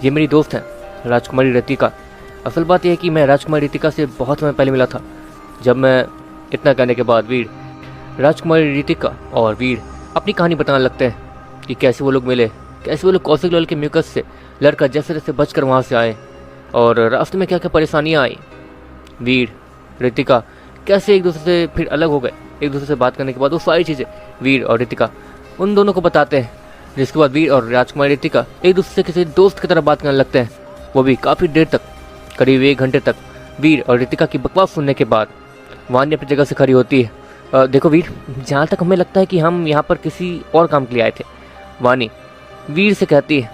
ये मेरी दोस्त है राजकुमारी रितिका। असल बात यह है कि मैं राजकुमारी रितिका से बहुत समय पहले मिला था। जब मैं इतना कहने के बाद वीर राजकुमारी रितिका और वीर अपनी कहानी बताने लगते हैं कि कैसे वो लोग मिले, कैसे वो लोग कौशिक लाल के म्यूकस से लड़कर जैसे जैसे बचकर वहाँ से आए और रास्ते में क्या क्या परेशानियाँ आई। वीर रितिका कैसे एक दूसरे से फिर अलग हो गए। एक दूसरे से बात करने के बाद वो सारी चीज़ें वीर और रितिका उन दोनों को बताते हैं। जिसके बाद वीर और राजकुमारी रितिका एक दूसरे से किसी दोस्त की तरह बात करने लगते हैं। वो भी काफ़ी देर तक, करीब 1 घंटे तक वीर और रितिका की बकवास सुनने के बाद वानी अपनी जगह से खड़ी होती है। देखो वीर, जहाँ तक हमें लगता है कि हम यहाँ पर किसी और काम के लिए आए थे, वानी वीर से कहती है।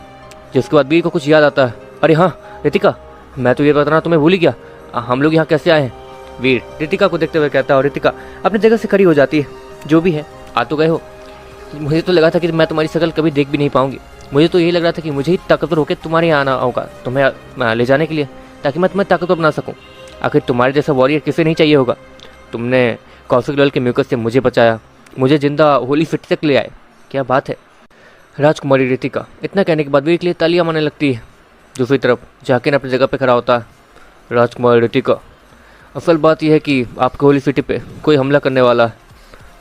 जिसके बाद वीर को कुछ याद आता है। अरे हाँ रितिका, मैं तो ये बताना तुम्हें भूल ही गया, हम लोग यहाँ कैसे आए हैं? वीर रितिका को देखते हुए कहता है और रितिका अपनी जगह से खड़ी हो जाती है। जो भी है, आ तो गए हो। मुझे तो लगा था कि मैं तुम्हारी शक्ल कभी देख भी नहीं पाऊंगी। मुझे तो यही लग रहा था कि मुझे ही ताकतवर होकर तुम्हारे यहाँ आना होगा, तुम्हें ले जाने के लिए, ताकि मैं तुम्हें ताकतवर बना सकूँ। आखिर तुम्हारे जैसा वॉरियर किसे नहीं चाहिए होगा। तुमने कौशिक लाल के म्यूकस से मुझे बचाया, मुझे जिंदा होली फिट तक ले आए, क्या बात है। राजकुमारी रितिका इतना कहने के बाद वीर के लिए तालियां मारने लगती है। दूसरी तरफ जाकिन अपनी जगह पे खड़ा होता है। राजकुमारी रितिका, असल बात यह है कि आपके होली सिटी पे कोई हमला करने वाला है,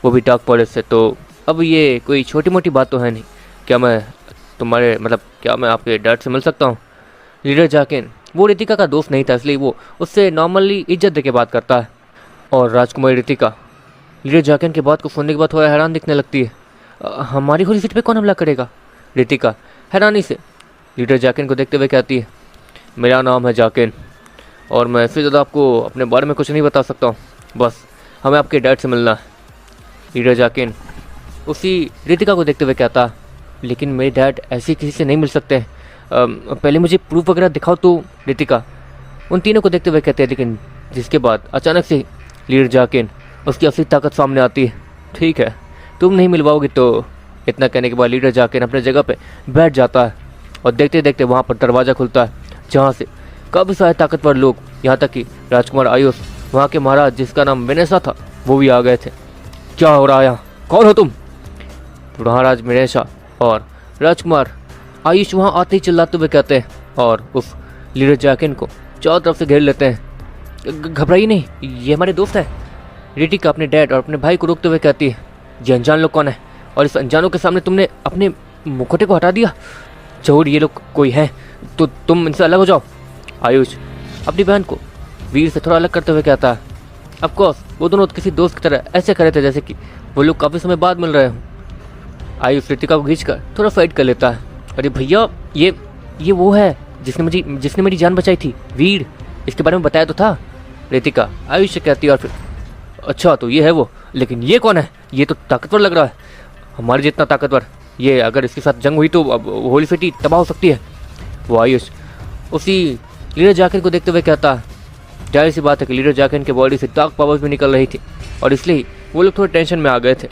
वो भी डार्क फॉरेस्ट से। तो अब ये कोई छोटी मोटी बात तो है नहीं। क्या मैं आपके डैड से मिल सकता हूँ? लीडर जाकिन वो रितिका का दोस्त नहीं था, इसलिए वो उससे नॉर्मली इज्जत दे के बात करता है। और राजकुमारी रितिका लीडर जाकिन की बात को सुनने के बाद थोड़ा हैरान दिखने लगती है। हमारी होली सिटी पे कौन हमला करेगा? रितिका हैरानी से लीडर जाकिन को देखते हुए कहती है, मेरा नाम है जाकिन और मैं इससे ज़्यादा आपको अपने बारे में कुछ नहीं बता सकता हूँ, बस हमें आपके डैड से मिलना है। लीडर जाकिन उसी रितिका को देखते हुए कहता, लेकिन मेरे डैड ऐसे किसी से नहीं मिल सकते, पहले मुझे प्रूफ वगैरह दिखाओ तो। रितिका उन तीनों को देखते हुए कहते हैं, लेकिन जिसके बाद अचानक से लीडर जाकिन उसकी असली ताकत सामने आती है। ठीक है, तुम नहीं मिल पाओगे। तो इतना कहने के बाद लीडर जाकिन अपने जगह पे बैठ जाता है और देखते देखते वहाँ पर दरवाज़ा खुलता है जहाँ से काफ़ी सारे ताकतवर लोग, यहाँ तक कि राजकुमार आयुष, वहाँ के महाराज जिसका नाम विनेशा था, वो भी आ गए थे। क्या हो रहा है यहाँ? कौन हो तुम? महाराज विनेशा और राजकुमार आयुष वहाँ आते ही चिल्लाते हुए कहते हैं और उस लीडर जाकिन को चारों तरफ से घेर लेते हैं। घबराइए नहीं, ये हमारे दोस्त है। रितिका अपने डैड और अपने भाई को रोकते हुए कहती है, ये अनजान लोग कौन है और इस अनजानों के सामने तुमने अपने मुखौटे को हटा दिया? जरूर ये लोग कोई है, तो तुम इनसे अलग हो जाओ। आयुष अपनी बहन को वीर से थोड़ा अलग करते हुए कहता है, ऑफकोर्स वो दोनों किसी दोस्त की तरह ऐसे करे थे जैसे कि वो लोग काफ़ी समय बाद मिल रहे हों। आयुष रितिका को खींचकर थोड़ा फाइट कर लेता है। अरे भैया, ये वो है जिसने मेरी जान बचाई थी, वीर। इसके बारे में बताया तो था। रितिका आयुष से कहती है और फिर, अच्छा तो ये है वो, लेकिन ये कौन है? ये तो ताकतवर लग रहा है, हमारे जितना ताकतवर। ये अगर इसके साथ जंग हुई तो अब होली सिटी तबाह हो सकती है। वो आयुष उसी लीडर जाकिन को देखते हुए कहता है, जाहिर सी बात है कि लीडर जाकिन के बॉडी से डार्क पावर्स भी निकल रही थी और इसलिए वो लोग थोड़े टेंशन में आ गए थे।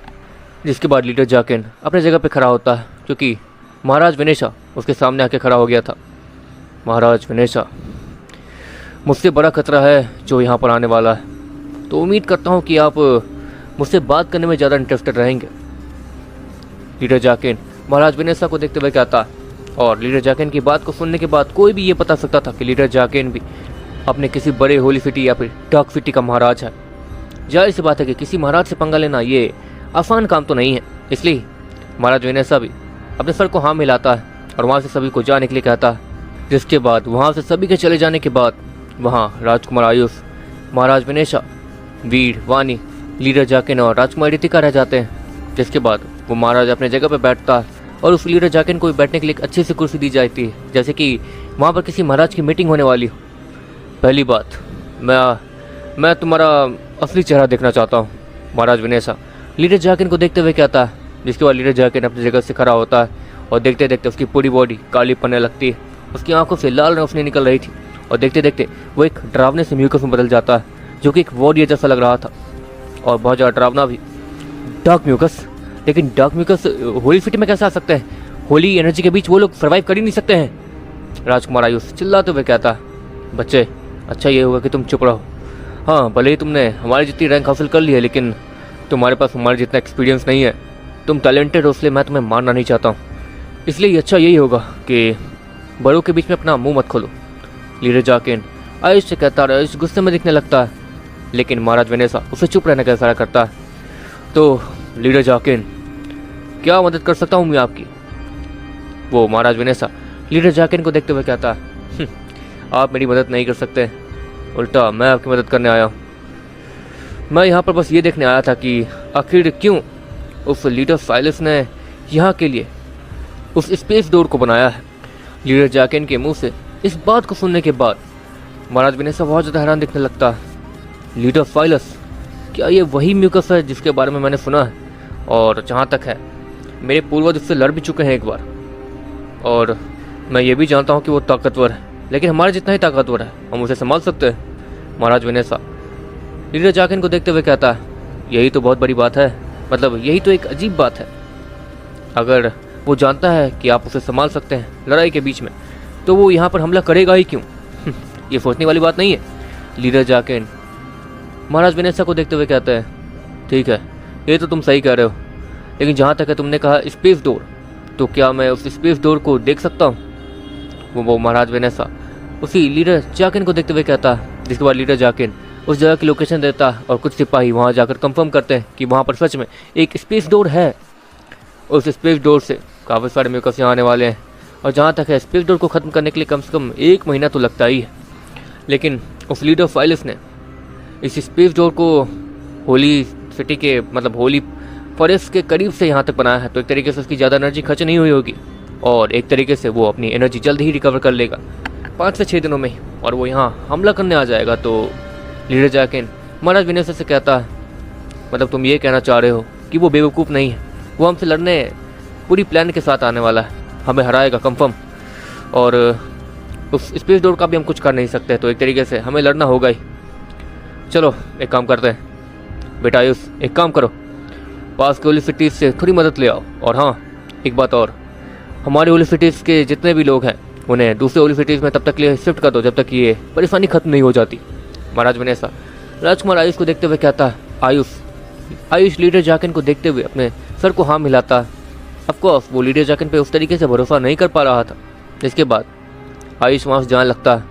जिसके बाद लीडर जाकिन अपने जगह पे खड़ा होता है क्योंकि महाराज विनेशा उसके सामने आके खड़ा हो गया था। महाराज विनेशा, मुझसे बड़ा खतरा है जो यहाँ पर आने वाला है, तो उम्मीद करता हूँ कि आप मुझसे बात करने में ज़्यादा इंटरेस्टेड रहेंगे। लीडर जाकिन महाराज विनेशा को देखते हुए कहता और लीडर जाकिन की बात को सुनने के बाद कोई भी ये बता सकता था कि लीडर जाकिन भी अपने किसी बड़े होली सिटी या फिर डार्क सिटी का महाराज है। जाहिर सी बात है कि किसी महाराज से पंगा लेना ये आसान काम तो नहीं है। इसलिए महाराज विनेशा भी अपने सर को हाँ मिलाता है और वहाँ से सभी को जाने के लिए कहता है। जिसके बाद वहाँ से सभी के चले जाने के बाद वहाँ राजकुमार आयुष, महाराज विनेशा, वीर, वानी, लीडर जाकिन और राजकुमार रितिका रह जाते हैं। जिसके बाद वो महाराज अपने जगह पर बैठता है और उस लीडर जाकिन को बैठने के लिए एक अच्छी सी कुर्सी दी जाती है, जैसे कि वहाँ पर किसी महाराज की मीटिंग होने वाली हो। पहली बात, मैं तुम्हारा असली चेहरा देखना चाहता हूँ, महाराज विनेशा लीडर जाकिन को देखते हुए कहता है। जिसके बाद लीडर जाकिन अपनी जगह से खड़ा होता है और देखते देखते उसकी पूरी बॉडी काली पड़ने लगती है, उसकी आंखों से लाल रोशनी निकल रही थी और देखते देखते वो एक डरावने से म्यूकस में बदल जाता है जो कि एक वॉरियर जैसा लग रहा था और बहुत ज़्यादा डरावना भी। डार्क म्यूकस, लेकिन डार्क म्यूकस होली सिटी में कैसे आ सकते हैं? होली एनर्जी के बीच वो लोग सर्वाइव कर ही नहीं सकते हैं। राजकुमार आयुष चिल्लाते हुए कहता, बच्चे अच्छा ये होगा कि तुम चुप रहो। हाँ, भले ही तुमने हमारी जितनी रैंक हासिल कर ली है, लेकिन तुम्हारे पास हमारे जितना एक्सपीरियंस नहीं है। तुम टैलेंटेड हो, इसलिए मैं तुम्हें मारना नहीं चाहता हूँ। इसलिए अच्छा यही होगा कि बड़ों के बीच में अपना मुंह मत खोलो। लीडर जाकिन आयुष से कहता है। आयुष गुस्से में दिखने लगता है, लेकिन महाराज विनेशा उसे चुप रहने का इशारा करता है। तो लीडर जाकिन, क्या मदद कर सकता हूँ मैं आपकी? वो महाराज विनेशा लीडर जाकिन को देखते हुए कहता है, आप मेरी मदद नहीं कर सकते, उल्टा मैं आपकी मदद करने आया हूँ। मैं यहाँ पर बस ये देखने आया था कि आखिर क्यों उस लीडर साइलस ने यहाँ के लिए उस स्पेस डोर को बनाया है। लीडर जाकिन के मुंह से इस बात को सुनने के बाद महाराज विनेशा बहुत ज़्यादा हैरान दिखने लगता है। लीडर साइलस, क्या ये वही म्यूकस है जिसके बारे में मैंने सुना है? और जहाँ तक है, मेरे पूर्वज उससे लड़ भी चुके हैं एक बार, और मैं ये भी जानता हूँ कि वो ताकतवर है, लेकिन हमारे जितना ही ताकतवर है, हम उसे संभाल सकते हैं। महाराज विनेशा लीडर जाकिन को देखते हुए कहता है, यही तो बहुत बड़ी बात है, मतलब यही तो एक अजीब बात है। अगर वो जानता है कि आप उसे संभाल सकते हैं लड़ाई के बीच में, तो वो यहाँ पर हमला करेगा ही क्यों? ये सोचने वाली बात नहीं है। लीडर जाकिन महाराज विनेशा को देखते हुए कहते हैं, ठीक है, ये तो तुम सही कह रहे हो, लेकिन जहाँ तक है तुमने कहा स्पेस डोर, तो क्या मैं उस स्पेस डोर को देख सकता हूँ? वो महाराज विनेशा उसी लीडर जाकिन को देखते हुए कहता है। जिसके बाद लीडर जाकिन उस जगह की लोकेशन देता है और कुछ सिपाही वहाँ जाकर कंफर्म करते हैं कि वहाँ पर सच में एक स्पेस डोर है। उस स्पेस डोर से काफ़ी सारे म्यूकस यहाँ आने वाले हैं, और जहाँ तक है स्पेस डोर को ख़त्म करने के लिए कम से कम 1 महीना तो लगता ही है। लेकिन उस लीडर साइलस ने इस स्पेस डोर को होली सिटी के, मतलब होली फॉरेस्ट के करीब से यहाँ तक बनाया है, तो एक तरीके से उसकी ज़्यादा एनर्जी खर्च नहीं हुई होगी और एक तरीके से वो अपनी एनर्जी जल्द ही रिकवर कर लेगा 5 से 6 दिनों में ही, और वो यहाँ हमला करने आ जाएगा। तो लीडर जाकिन महाराज विनेशा से कहता है, मतलब तुम ये कहना चाह रहे हो कि वो बेवकूफ़ नहीं है, वो हमसे लड़ने पूरी प्लान के साथ आने वाला है, हमें हराएगा कंफर्म, और उस स्पेस डोर का भी हम कुछ कर नहीं सकते, तो एक तरीके से हमें लड़ना होगा ही। चलो एक काम करते हैं, बेटा आयुष एक काम करो, पास के ओलिफिटीज से थोड़ी मदद ले आओ। और हाँ एक बात और, हमारे ओलिफिटीज के जितने भी लोग हैं उन्हें दूसरे ओलिफिटीज में तब तक लिए शिफ्ट कर दो जब तक ये परेशानी खत्म नहीं हो जाती। महाराज विनेसा राजकुमार आयुष को देखते हुए कहता है, आयुष लीडर जाकिन को देखते हुए अपने सर को हाँ मिलाता है। ऑफकोर्स वो लीडर जाकिन पे उस तरीके से भरोसा नहीं कर पा रहा था। इसके बाद आयुष वहाँ से जाने लगता है।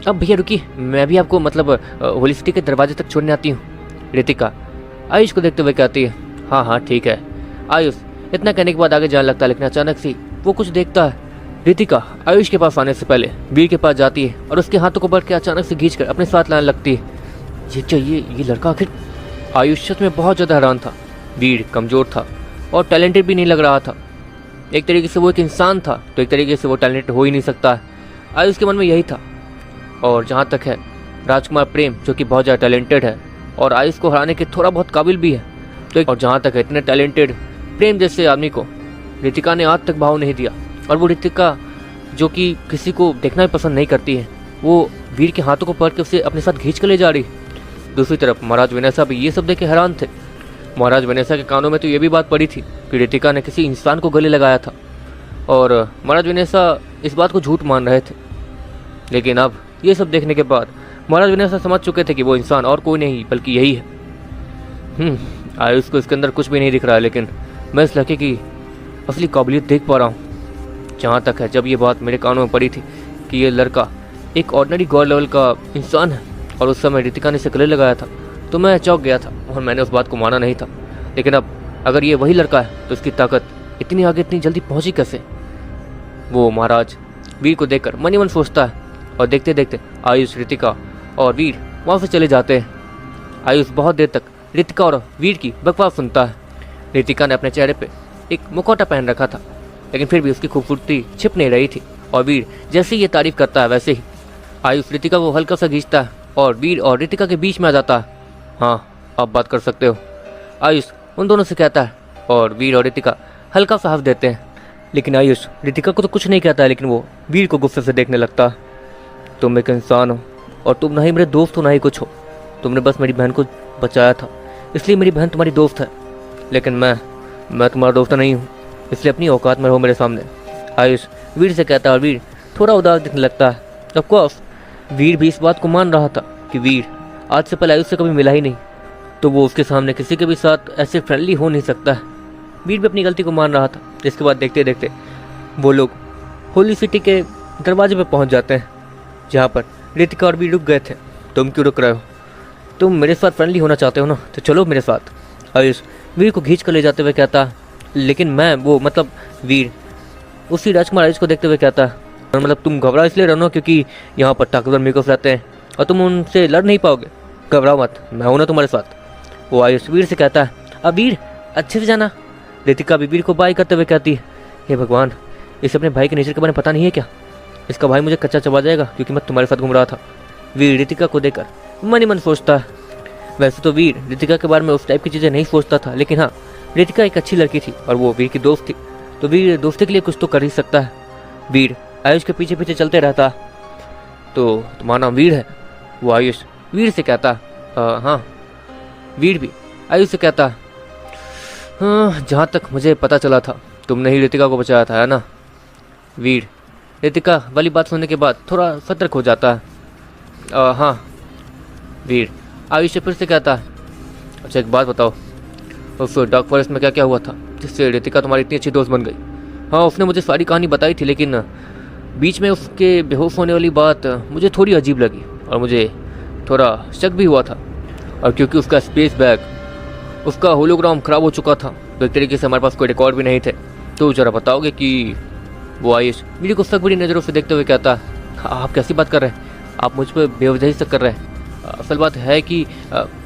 अब भैया रुकिए, मैं भी आपको मतलब होली सिटी के दरवाजे तक छोड़ने आती हूँ। रितिका आयुष को देखते हुए कहती है, हाँ ठीक है। आयुष इतना कहने के बाद आगे जाने लगता है, लेकिन अचानक से वो कुछ देखता है। रितिका आयुष के पास आने से पहले वीर के पास जाती है और उसके हाथों को पकड़ के अचानक से खींच कर अपने साथ लाने लगती है। ये लड़का आखिर। आयुष सच में बहुत ज़्यादा हैरान था। वीर कमज़ोर था और टैलेंटेड भी नहीं लग रहा था। एक तरीके से वो एक इंसान था तो एक तरीके से वो टैलेंटेड हो ही नहीं सकता है। आयुष के मन में यही था। और जहाँ तक है राजकुमार प्रेम जो कि बहुत ज़्यादा टैलेंटेड है और आयुष को हराने के थोड़ा बहुत काबिल भी है, तो और जहाँ तक है इतने टैलेंटेड प्रेम जैसे आदमी को रितिका ने आज तक भाव नहीं दिया। और वो रितिका जो कि किसी को देखना भी पसंद नहीं करती है, वो वीर के हाथों को पकड़ के उसे अपने साथ खींच कर ले जा रही। दूसरी तरफ महाराज विनेसा भी ये सब देख के हैरान थे। महाराज विनेसा के कानों में तो ये भी बात पड़ी थी कि रितिका ने किसी इंसान को गले लगाया था और महाराज विनेसा इस बात को झूठ मान रहे थे। लेकिन अब ये सब देखने के बाद महाराज विनेसा समझ चुके थे कि वो इंसान और कोई नहीं बल्कि यही है। आयुष को इसके अंदर कुछ भी नहीं दिख रहा है, लेकिन मैं इस लड़के की असली काबिलियत देख पा रहा हूँ। जहाँ तक है जब ये बात मेरे कानों में पड़ी थी कि ये लड़का एक ऑर्डिनरी गॉड लेवल का इंसान है और उस समय रितिका ने इसे गले लगाया था, तो मैं चौंक गया था और मैंने उस बात को माना नहीं था। लेकिन अब अगर ये वही लड़का है तो इसकी ताकत इतनी आगे इतनी जल्दी पहुंची कैसे? वो महाराज वीर को देखकर मन ही मन सोचता है और देखते देखते आयुष रितिका और वीर वहाँ से चले जाते हैं। आयुष बहुत देर तक रितिका और वीर की बकवास सुनता है। रितिका ने अपने चेहरे पे एक मुखौटा पहन रखा था, लेकिन फिर भी उसकी खूबसूरती छिप नहीं रही थी और वीर जैसे ही ये तारीफ करता है वैसे ही आयुष रितिका को हल्का सा खींचता है और वीर और रितिका के बीच में आ जाता है। हाँ आप बात कर सकते हो, आयुष उन दोनों से कहता है और वीर और रितिका हल्का सा हंस देते हैं। लेकिन आयुष रितिका को तो कुछ नहीं कहता है, लेकिन वो वीर को गुस्से से देखने लगता है। तुम एक इंसान हो और तुम ना ही मेरे दोस्त हो ना ही कुछ हो। तुमने बस मेरी बहन को बचाया था, इसलिए मेरी बहन तुम्हारी दोस्त है, लेकिन मैं तुम्हारा दोस्त नहीं हूँ, इसलिए अपनी औकात में रहो मेरे सामने। आयुष वीर से कहता है और वीर थोड़ा उदास दिखने लगता है। ऑफकोर्स वीर भी इस बात को मान रहा था कि वीर आज से पहले आयुष से कभी मिला ही नहीं, तो वो उसके सामने किसी के भी साथ ऐसे फ्रेंडली हो नहीं सकता है। वीर भी अपनी गलती को मान रहा था। इसके बाद देखते देखते वो लोग होली सिटी के दरवाजे पर पहुंच जाते हैं, जहाँ पर रितिका और वीर रुक गए थे। तुम क्यों रुक रहे हो? तुम मेरे साथ फ्रेंडली होना चाहते हो ना, तो चलो मेरे साथ। आयुष वीर को खींच कर ले जाते हुए कहता, लेकिन मैं वो मतलब वीर उसी राजकुमार आयुष को देखते हुए कहता, मतलब तुम घबरा इसलिए रहो क्योंकि यहाँ पर ताकतवर मेकअप रहते हैं और तुम उनसे लड़ नहीं पाओगे। घबराओ मत, मैं हूं ना तुम्हारे साथ। वो आयुष वीर से कहता है, अब वीर अच्छे से जाना। रितिका भी वीर को बाय करते हुए कहती है, हे भगवान, इसे अपने भाई के नेचर के बारे में पता नहीं है क्या? इसका भाई मुझे कच्चा चबा जाएगा क्योंकि मैं तुम्हारे साथ घूम रहा था। वीर रितिका को देखकर मन ही मन सोचता है। वैसे तो वीर रितिका के बारे में उस टाइप की चीज़ें नहीं सोचता था, लेकिन हाँ रितिका एक अच्छी लड़की थी और वो वीर की दोस्त थी, तो वीर दोस्ती के लिए कुछ तो कर ही सकता है। वीर आयुष के पीछे पीछे चलते रहता। तो तुम्हारा नाम वीर है? वो आयुष वीर से कहता, हाँ। वीर भी आयुष से कहता, हाँ जहाँ तक मुझे पता चला था तुमने ही रितिका को बचाया था, है ना? वीर रितिका वाली बात सुनने के बाद थोड़ा सतर्क हो जाता है। हाँ। वीर आयुष फिर से कहता है, अच्छा एक बात बताओ, उस डार्क फॉरेस्ट में क्या क्या हुआ था जिससे रितिका तुम्हारी इतनी अच्छी दोस्त बन गई? हाँ उसने मुझे सारी कहानी बताई थी, लेकिन बीच में उसके बेहोश होने वाली बात मुझे थोड़ी अजीब लगी और मुझे थोड़ा शक भी हुआ था। और क्योंकि उसका स्पेस बैग, उसका होलोग्राम ख़राब हो चुका था, तो एक तरीके से हमारे पास कोई रिकॉर्ड भी नहीं थे। तो ज़रा बताओगे कि वो आयुष मेरी को सक बड़ी नज़रों से देखते हुए कहता, आप कैसी बात कर रहे हैं? आप मुझ पर बेवजही शक कर रहे हैं। असल बात है कि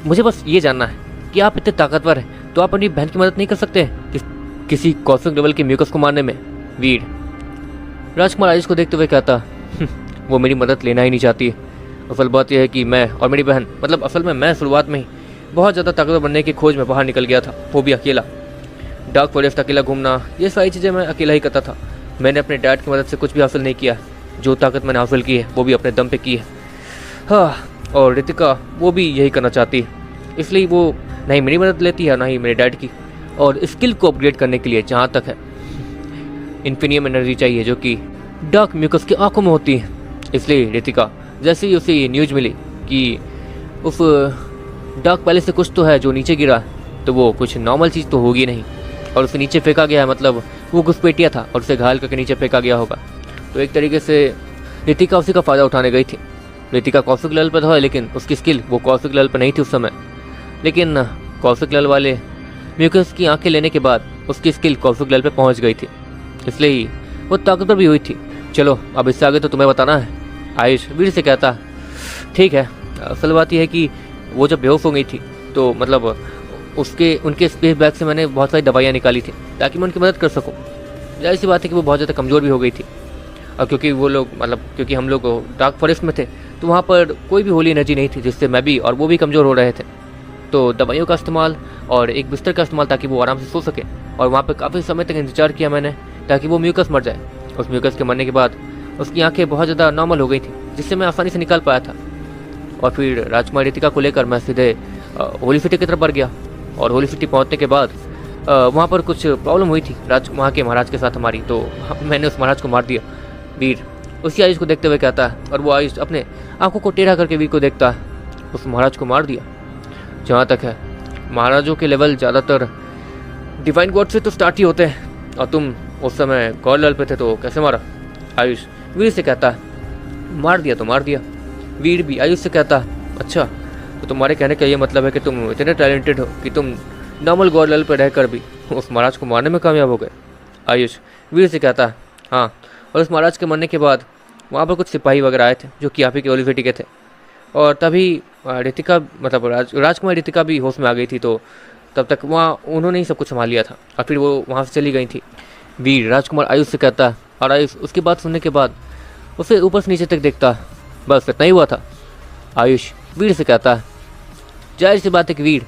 मुझे बस ये जानना है कि आप इतने ताकतवर हैं तो आप अपनी बहन की मदद नहीं कर सकते किसी कॉस्मिक लेवल के म्यूकस को मारने में? वीर राजकुमार आयुष को देखते हुए कहता, वो मेरी मदद लेना ही नहीं चाहती। असल बात यह है कि मैं और मेरी बहन, मतलब असल में मैं शुरुआत में ही बहुत ज़्यादा ताकतवर बनने की खोज में बाहर निकल गया था, वो भी अकेला। डार्क फॉरेस्ट अकेला घूमना, ये सारी चीज़ें मैं अकेला ही करता था। मैंने अपने डैड की मदद से कुछ भी हासिल नहीं किया। जो ताकत मैंने हासिल की है वो भी अपने दम पे की है। हाँ और रितिका वो भी यही करना चाहती है, इसलिए वो ना ही मेरी मदद लेती है ना ही मेरे डैड की। और स्किल को अपग्रेड करने के लिए जहाँ तक है इन्फिनियम एनर्जी चाहिए जो कि डार्क म्यूकस की आंखों में होती है। इसलिए रितिका जैसे ही उसे ये न्यूज़ मिली कि उस डार्क पैलेस से कुछ तो है जो नीचे गिरा, तो वो कुछ नॉर्मल चीज़ तो होगी नहीं, और उसे नीचे फेंका गया है, मतलब वो घुसपैठिया था और उसे घायल करके नीचे फेंका गया होगा। तो एक तरीके से रितिका उसी का फ़ायदा उठाने गई थी। रितिका कॉस्मिक लेवल पर था, लेकिन उसकी स्किल वो कॉस्मिक लेवल पर नहीं थी उस समय। लेकिन कॉस्मिक लेवल वाले म्यूकस की आंखें लेने के बाद उसकी स्किल कॉस्मिक लेवल पर पहुंच गई थी, इसलिए ही वो ताकतवर भी हुई थी। चलो अब इससे आगे तो तुम्हें बताना है, आयुष वीर से कहता। ठीक है, असल बात यह है कि वो जब बेहोश हो गई थी तो मतलब उनके स्पेस बैग से मैंने बहुत सारी दवाइयाँ निकाली थी ताकि मैं उनकी मदद कर सकूँ। जाहिर सी बात है कि वो बहुत ज़्यादा कमज़ोर भी हो गई थी, और क्योंकि हम लोग डार्क फॉरेस्ट में थे तो वहाँ पर कोई भी होली एनर्जी नहीं थी, जिससे मैं भी और वो भी कमज़ोर हो रहे थे। तो दवाइयों का इस्तेमाल और एक बिस्तर का इस्तेमाल ताकि वो आराम से सो सके, और वहाँ पर काफ़ी समय तक इंतजार किया मैंने ताकि वो म्यूकस मर जाए। उस म्यूकस के मरने के बाद उसकी आंखें बहुत ज़्यादा नॉर्मल हो गई थी, जिससे मैं आसानी से निकाल पाया था। और फिर राजकुमारी रितिका को लेकर मैं सीधे होली सिटी की तरफ बढ़ गया, और होली सिटी पहुँचने के बाद वहाँ पर कुछ प्रॉब्लम हुई थी वहाँ के महाराज के साथ हमारी, तो मैंने उस महाराज को मार दिया। वीर उसी आयुष को देखते हुए कहता है, और वो आयुष अपने आंखों को टेढ़ा करके वीर को देखता है। उस महाराज को मार दिया। जहाँ तक है महाराजों के लेवल ज़्यादातर डिवाइन गॉड से तो स्टार्ट ही होते हैं, और तुम उस समय गॉड लेवल पे थे तो कैसे मारा? आयुष वीर से कहता है, मार दिया तो मार दिया। वीर भी आयुष से कहता है, अच्छा तो तुम्हारे कहने का ये मतलब है कि तुम इतने टैलेंटेड हो कि तुम नॉर्मल गॉड लेवल पर रहकर भी उस महाराज को मारने में कामयाब हो गए? आयुष वीर से कहता है, हाँ, और उस महाराज के मरने के बाद वहाँ पर कुछ सिपाही वगैरह आए थे जो कि आप ही के होली सिटी के थे, और तभी रितिका मतलब राजकुमारी रितिका भी होश में आ गई थी, तो तब तक वहाँ उन्होंने ही सब कुछ संभाल लिया था, और फिर वो वहाँ से चली गई थी। वीर राजकुमार आयुष से कहता है, और आयुष उसकी बात सुनने के बाद उसे ऊपर से नीचे तक देखता है। बस इतना ही हुआ था? आयुष वीर से कहता है। जाहिर सी बात है कि वीर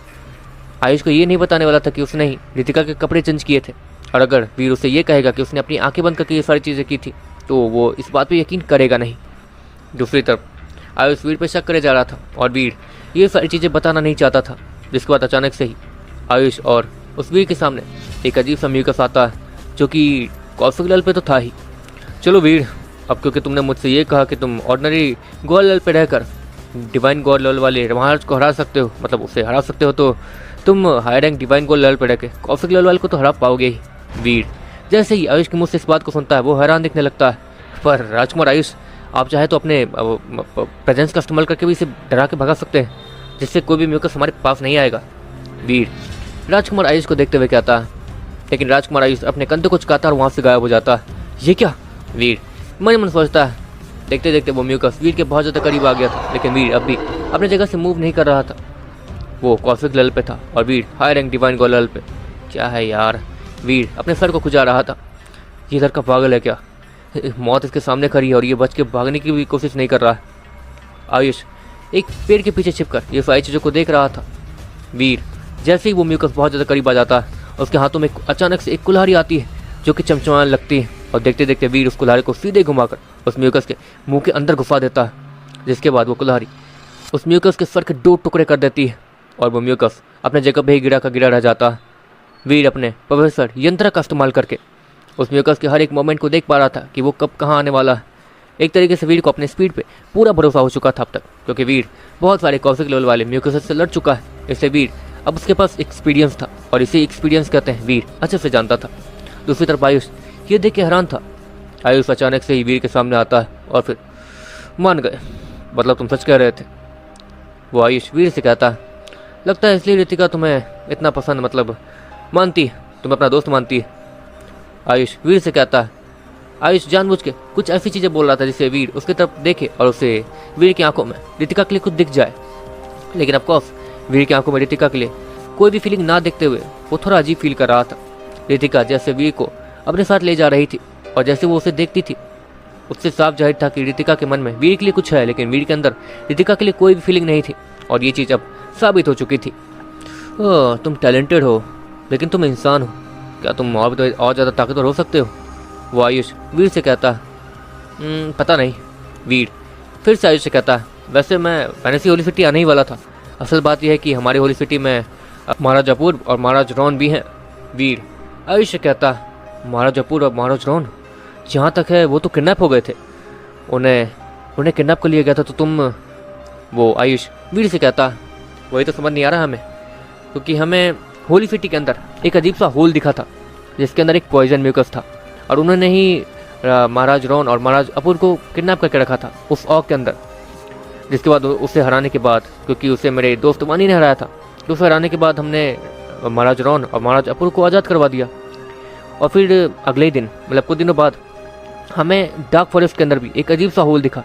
आयुष को ये नहीं बताने वाला था कि उसने ही रितिका के कपड़े चेंज किए थे, और अगर वीर उसे ये कहेगा कि उसने अपनी आंखें बंद करके ये सारी चीज़ें की थी तो वो इस बात पर यकीन करेगा नहीं। दूसरी तरफ आयुष वीर पर शक करे जा रहा था, और वीर ये सारी चीज़ें बताना नहीं चाहता था, जिसके बाद अचानक से ही आयुष और उस वीर के सामने एक अजीब सा म्यूकस आता है जो कि कॉस्मिक लेवल पे तो था ही। चलो वीर, अब क्योंकि तुमने मुझसे ये कहा कि तुम ऑर्डिनरी गॉड लेवल पे रहकर डिवाइन गॉड लेवल वाले महाराज को हरा सकते हो, मतलब उसे हरा सकते हो, तो तुम high rank divine god level पे रह के कॉस्मिक लेवल वाले को तो हरा पाओगे ही। वीर जैसे ही आयुष के मुझ से इस बात को सुनता है वो हैरान दिखने लगता है। पर राजकुमार आयुष, आप चाहे तो अपने प्रेजेंस का इस्तेमाल करके भी इसे डरा के भगा सकते हैं, जिससे कोई भी म्यूकस हमारे पास नहीं आएगा। वीर राजकुमार आयुष को देखते हुए कहता है, लेकिन राजकुमार आयुष अपने कंधे को चुकाता और वहाँ से गायब हो जाता है। ये क्या? वीर मन मन सोचता है। देखते देखते वो म्यूकस वीर के बहुत ज़्यादा करीब आ गया था, लेकिन वीर अब भी अपनी जगह से मूव नहीं कर रहा था। वो कॉस्मिक लेवल पे था और Veer high rank divine god level पे। क्या है यार? वीर अपने सर को खुजा रहा था। ये लड़का पागल है क्या? मौत इसके सामने खड़ी है और ये बच के भागने की भी कोशिश नहीं कर रहा है। आयुष एक पेड़ के पीछे छिपकर ये सारी चीज़ों को देख रहा था। वीर जैसे ही वो म्यूकस बहुत ज़्यादा करीब आ जाता है, उसके हाथों में अचानक से एक कुल्हाड़ी आती है जो कि चमचमाने लगती है, और देखते देखते वीर उस कुल्हाड़ी को सीधे घुमाकर उस म्यूकस के मुंह के अंदर घुसा देता है, जिसके बाद वो कुल्हाड़ी उस म्यूकस के सर के 2 टुकड़े कर देती है और वो म्यूकस अपने जगह पे ही गिरा का गिरा रह जाता है। वीर अपने प्रोफेसर यंत्र का इस्तेमाल करके उस म्यूकस के हर एक मोमेंट को देख पा रहा था कि वो कब कहाँ आने वाला है। एक तरीके से वीर को अपने स्पीड पे पूरा भरोसा हो चुका था अब तक, क्योंकि वीर बहुत सारे कॉस्मिक लेवल वाले म्यूकस से लड़ चुका है। इससे वीर अब उसके पास एक्सपीरियंस था, और इसे एक्सपीरियंस कहते हैं, वीर अच्छे से जानता था। दूसरी तरफ आयुष ये देख के हैरान था। आयुष अचानक से ही वीर के सामने आता है और फिर मान गए, मतलब तुम सच कह रहे थे। वो आयुष वीर से कहता है, लगता है इसलिए रितिका तुम्हें इतना पसंद मतलब मानती है, तुम्हें अपना दोस्त मानती है। आयुष वीर से कहता है। आयुष जानबूझ के कुछ ऐसी चीज़ें बोल रहा था जिससे वीर उसकी तरफ देखे और उसे वीर की आंखों में रितिका के लिए कुछ दिख जाए, लेकिन ऑफकोर्स वीर की आंखों में रितिका के लिए कोई भी फीलिंग ना देखते हुए वो थोड़ा अजीब फील कर रहा था। रितिका जैसे वीर को अपने साथ ले जा रही थी और जैसे वो उसे देखती थी, उससे साफ जाहिर था कि रितिका के मन में वीर के लिए कुछ है, लेकिन वीर के अंदर रितिका के लिए कोई भी फीलिंग नहीं थी, और ये चीज़ अब साबित हो चुकी थी। ओह, तुम टैलेंटेड हो, लेकिन तुम इंसान हो, क्या तुम और ज़्यादा ताकतवर हो सकते हो? वो आयुष वीर से कहता है। पता नहीं। वीर फिर से आयुष से कहता है, वैसे मैं फैंटेसी होली सिटी आने ही वाला था। असल बात यह है कि हमारी होली सिटी में महाराज अपूर्व और महाराज रॉन भी हैं। वीर आयुष्य कहता, महाराज अपूर्व और महाराज रॉन, जहाँ तक है वो तो किडनैप हो गए थे, उन्हें किडनैप कर लिया गया था। तो तुम, वो आयुष वीर से कहता, वही तो समझ नहीं आ रहा हमें, क्योंकि हमें होली सिटी के अंदर एक अजीब सा होल दिखा था जिसके अंदर एक पॉइजन म्यूकस था, और उन्होंने ही महाराज रॉन और महाराज अपूर्व को किडनैप करके रखा था उस ऑग के अंदर। जिसके बाद उसे हराने के बाद, क्योंकि उसे मेरे दोस्त वानी ने हराया था, तो उसे हराने के बाद हमने महाराज रॉन और महाराज अपूर्व को आज़ाद करवा दिया। और फिर अगले ही दिन, मतलब कुछ दिनों बाद, हमें डार्क फॉरेस्ट के अंदर भी एक अजीब सा होल दिखा,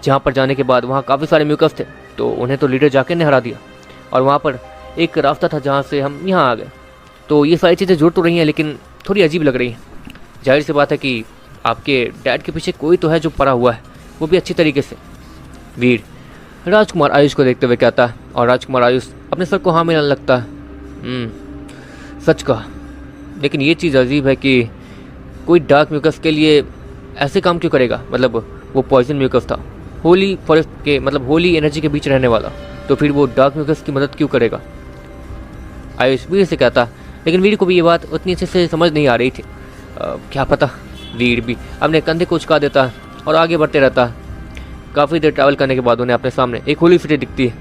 जहाँ पर जाने के बाद वहाँ काफ़ी सारे म्यूकस थे, तो उन्हें तो लीडर जाके ने हरा दिया, और वहाँ पर एक रास्ता था जहाँ से हम यहाँ आ गए। तो ये सारी चीज़ें जुड़ तो रही हैं, लेकिन थोड़ी अजीब लग रही हैं। जाहिर सी बात है कि आपके डैड के पीछे कोई तो है जो पड़ा हुआ है, वो भी अच्छी तरीके से। वीर राजकुमार आयुष को देखते हुए कहता है, और राजकुमार आयुष अपने सर को हाँ मिलाने लगता है। सच कहा, लेकिन ये चीज़ अजीब है कि कोई डार्क म्यूकस के लिए ऐसे काम क्यों करेगा। मतलब वो पॉइजन म्यूकस था, होली फॉरेस्ट के, मतलब होली एनर्जी के बीच रहने वाला, तो फिर वो डार्क म्यूकस की मदद क्यों करेगा। आयुष वीर से कहता, लेकिन वीर को भी ये बात उतनी अच्छे से समझ नहीं आ रही थी। क्या पता। वीर भी अपने कंधे को उचका देता है और आगे बढ़ते रहता है। काफ़ी देर ट्रैवल करने के बाद उन्हें अपने सामने एक होली सिटी दिखती है,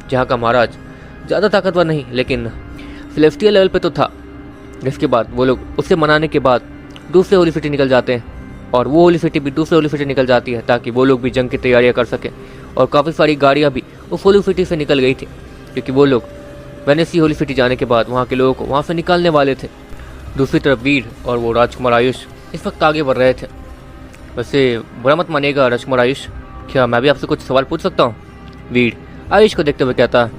जहाँ का महाराज ज़्यादा ताकतवर नहीं, लेकिन सेलेस्टियल लेवल पे तो था। जिसके बाद वो लोग उससे मनाने के बाद दूसरे होली सिटी निकल जाते हैं, और वो होली सिटी भी दूसरे होली सिटी निकल जाती है, ताकि वो लोग भी जंग की तैयारियां कर सकें। और काफ़ी सारी गाड़ियां भी उस होली सिटी से निकल गई थी, क्योंकि वो लोग वेनेसी होली सिटी जाने के बाद वहाँ के लोगों को वहाँ से निकालने वाले थे। दूसरी तरफ वीर और वो राजकुमार आयुष इस वक्त आगे बढ़ रहे थे। वैसे बुरा मत मानिएगा राजकुमार आयुष, क्या मैं भी आपसे कुछ सवाल पूछ सकता हूँ। वीर आयुष को देखते हुए कहता,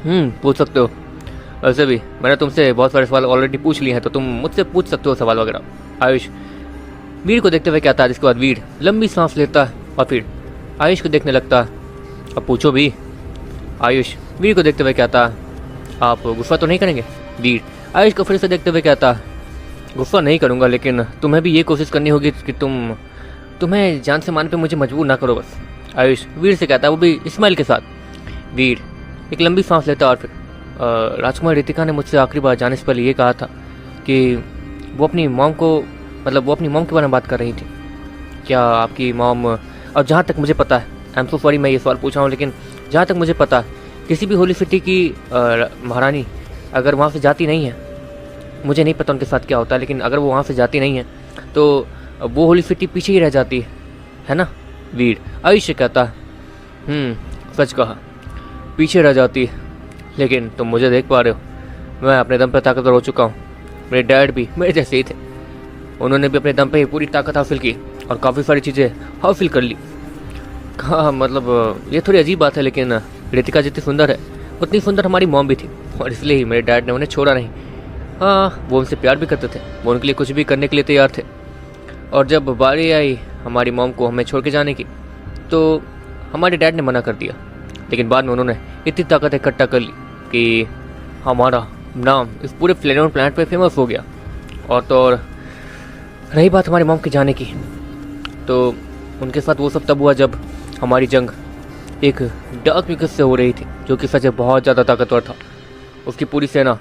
पूछ सकते हो। वैसे भी मैंने तुमसे बहुत सारे सवाल ऑलरेडी पूछ लिए हैं, तो तुम मुझसे पूछ सकते हो सवाल वगैरह। आयुष वीर को देखते हुए कहता है। जिसके बाद वीर लंबी सांस लेता है और फिर आयुष को देखने लगता है। अब पूछो भी। आयुष वीर को देखते हुए कहता है, आप गुस्सा तो नहीं करेंगे। वीर आयुष को फिर से देखते हुए कहता, गुस्सा नहीं करूँगा, लेकिन तुम्हें भी ये कोशिश करनी होगी कि तुम्हें जान से मान पे मुझे मजबूर ना करो बस। आयुष वीर से कहता है, वो भी स्माइल के साथ। वीर एक लंबी सांस लेता और फिर राजकुमार रितिका ने मुझसे आखिरी बार जाने से पहले ये कहा था कि वो अपनी मॉम के बारे में बात कर रही थी। क्या आपकी मॉम, और जहाँ तक मुझे पता है, आई एम सो सॉरी मैं ये सवाल पूछ रहा हूँ, लेकिन जहाँ तक मुझे पता है किसी भी होली सिटी की महारानी अगर वहाँ से जाती नहीं है, मुझे नहीं पता उनके साथ क्या होता है, लेकिन अगर वो वहाँ से जाती नहीं है तो वो होली सिटी पीछे ही रह जाती है ना। वीर आयुष कहता, सच कहा, पीछे रह जाती है, लेकिन तुम मुझे देख पा रहे हो, मैं अपने दम पर ताकतवर हो चुका हूँ। मेरे डैड भी मेरे जैसे ही थे, उन्होंने भी अपने दम पे पूरी ताकत हासिल की और काफ़ी सारी चीज़ें हासिल कर ली। हाँ मतलब ये थोड़ी अजीब बात है, लेकिन रितिका जितनी सुंदर है उतनी सुंदर हमारी मॉम भी थी, और इसलिए ही मेरे डैड ने उन्हें छोड़ा नहीं। हाँ वो उनसे प्यार भी करते थे, वो उनके लिए कुछ भी करने के लिए तैयार थे। और जब बारी आई हमारी मॉम को हमें छोड़ के जाने की, तो हमारे डैड ने मना कर दिया, लेकिन बाद में उन्होंने इतनी ताकत इकट्ठा कर ली कि हमारा नाम इस पूरे फ्लेनोन प्लैनेट पे फेमस हो गया। और तो और रही बात हमारी मॉम के जाने की, तो उनके साथ वो सब तब हुआ जब हमारी जंग एक डार्क म्यूकस से हो रही थी, जो कि सच में बहुत ज़्यादा ताकतवर था। उसकी पूरी सेना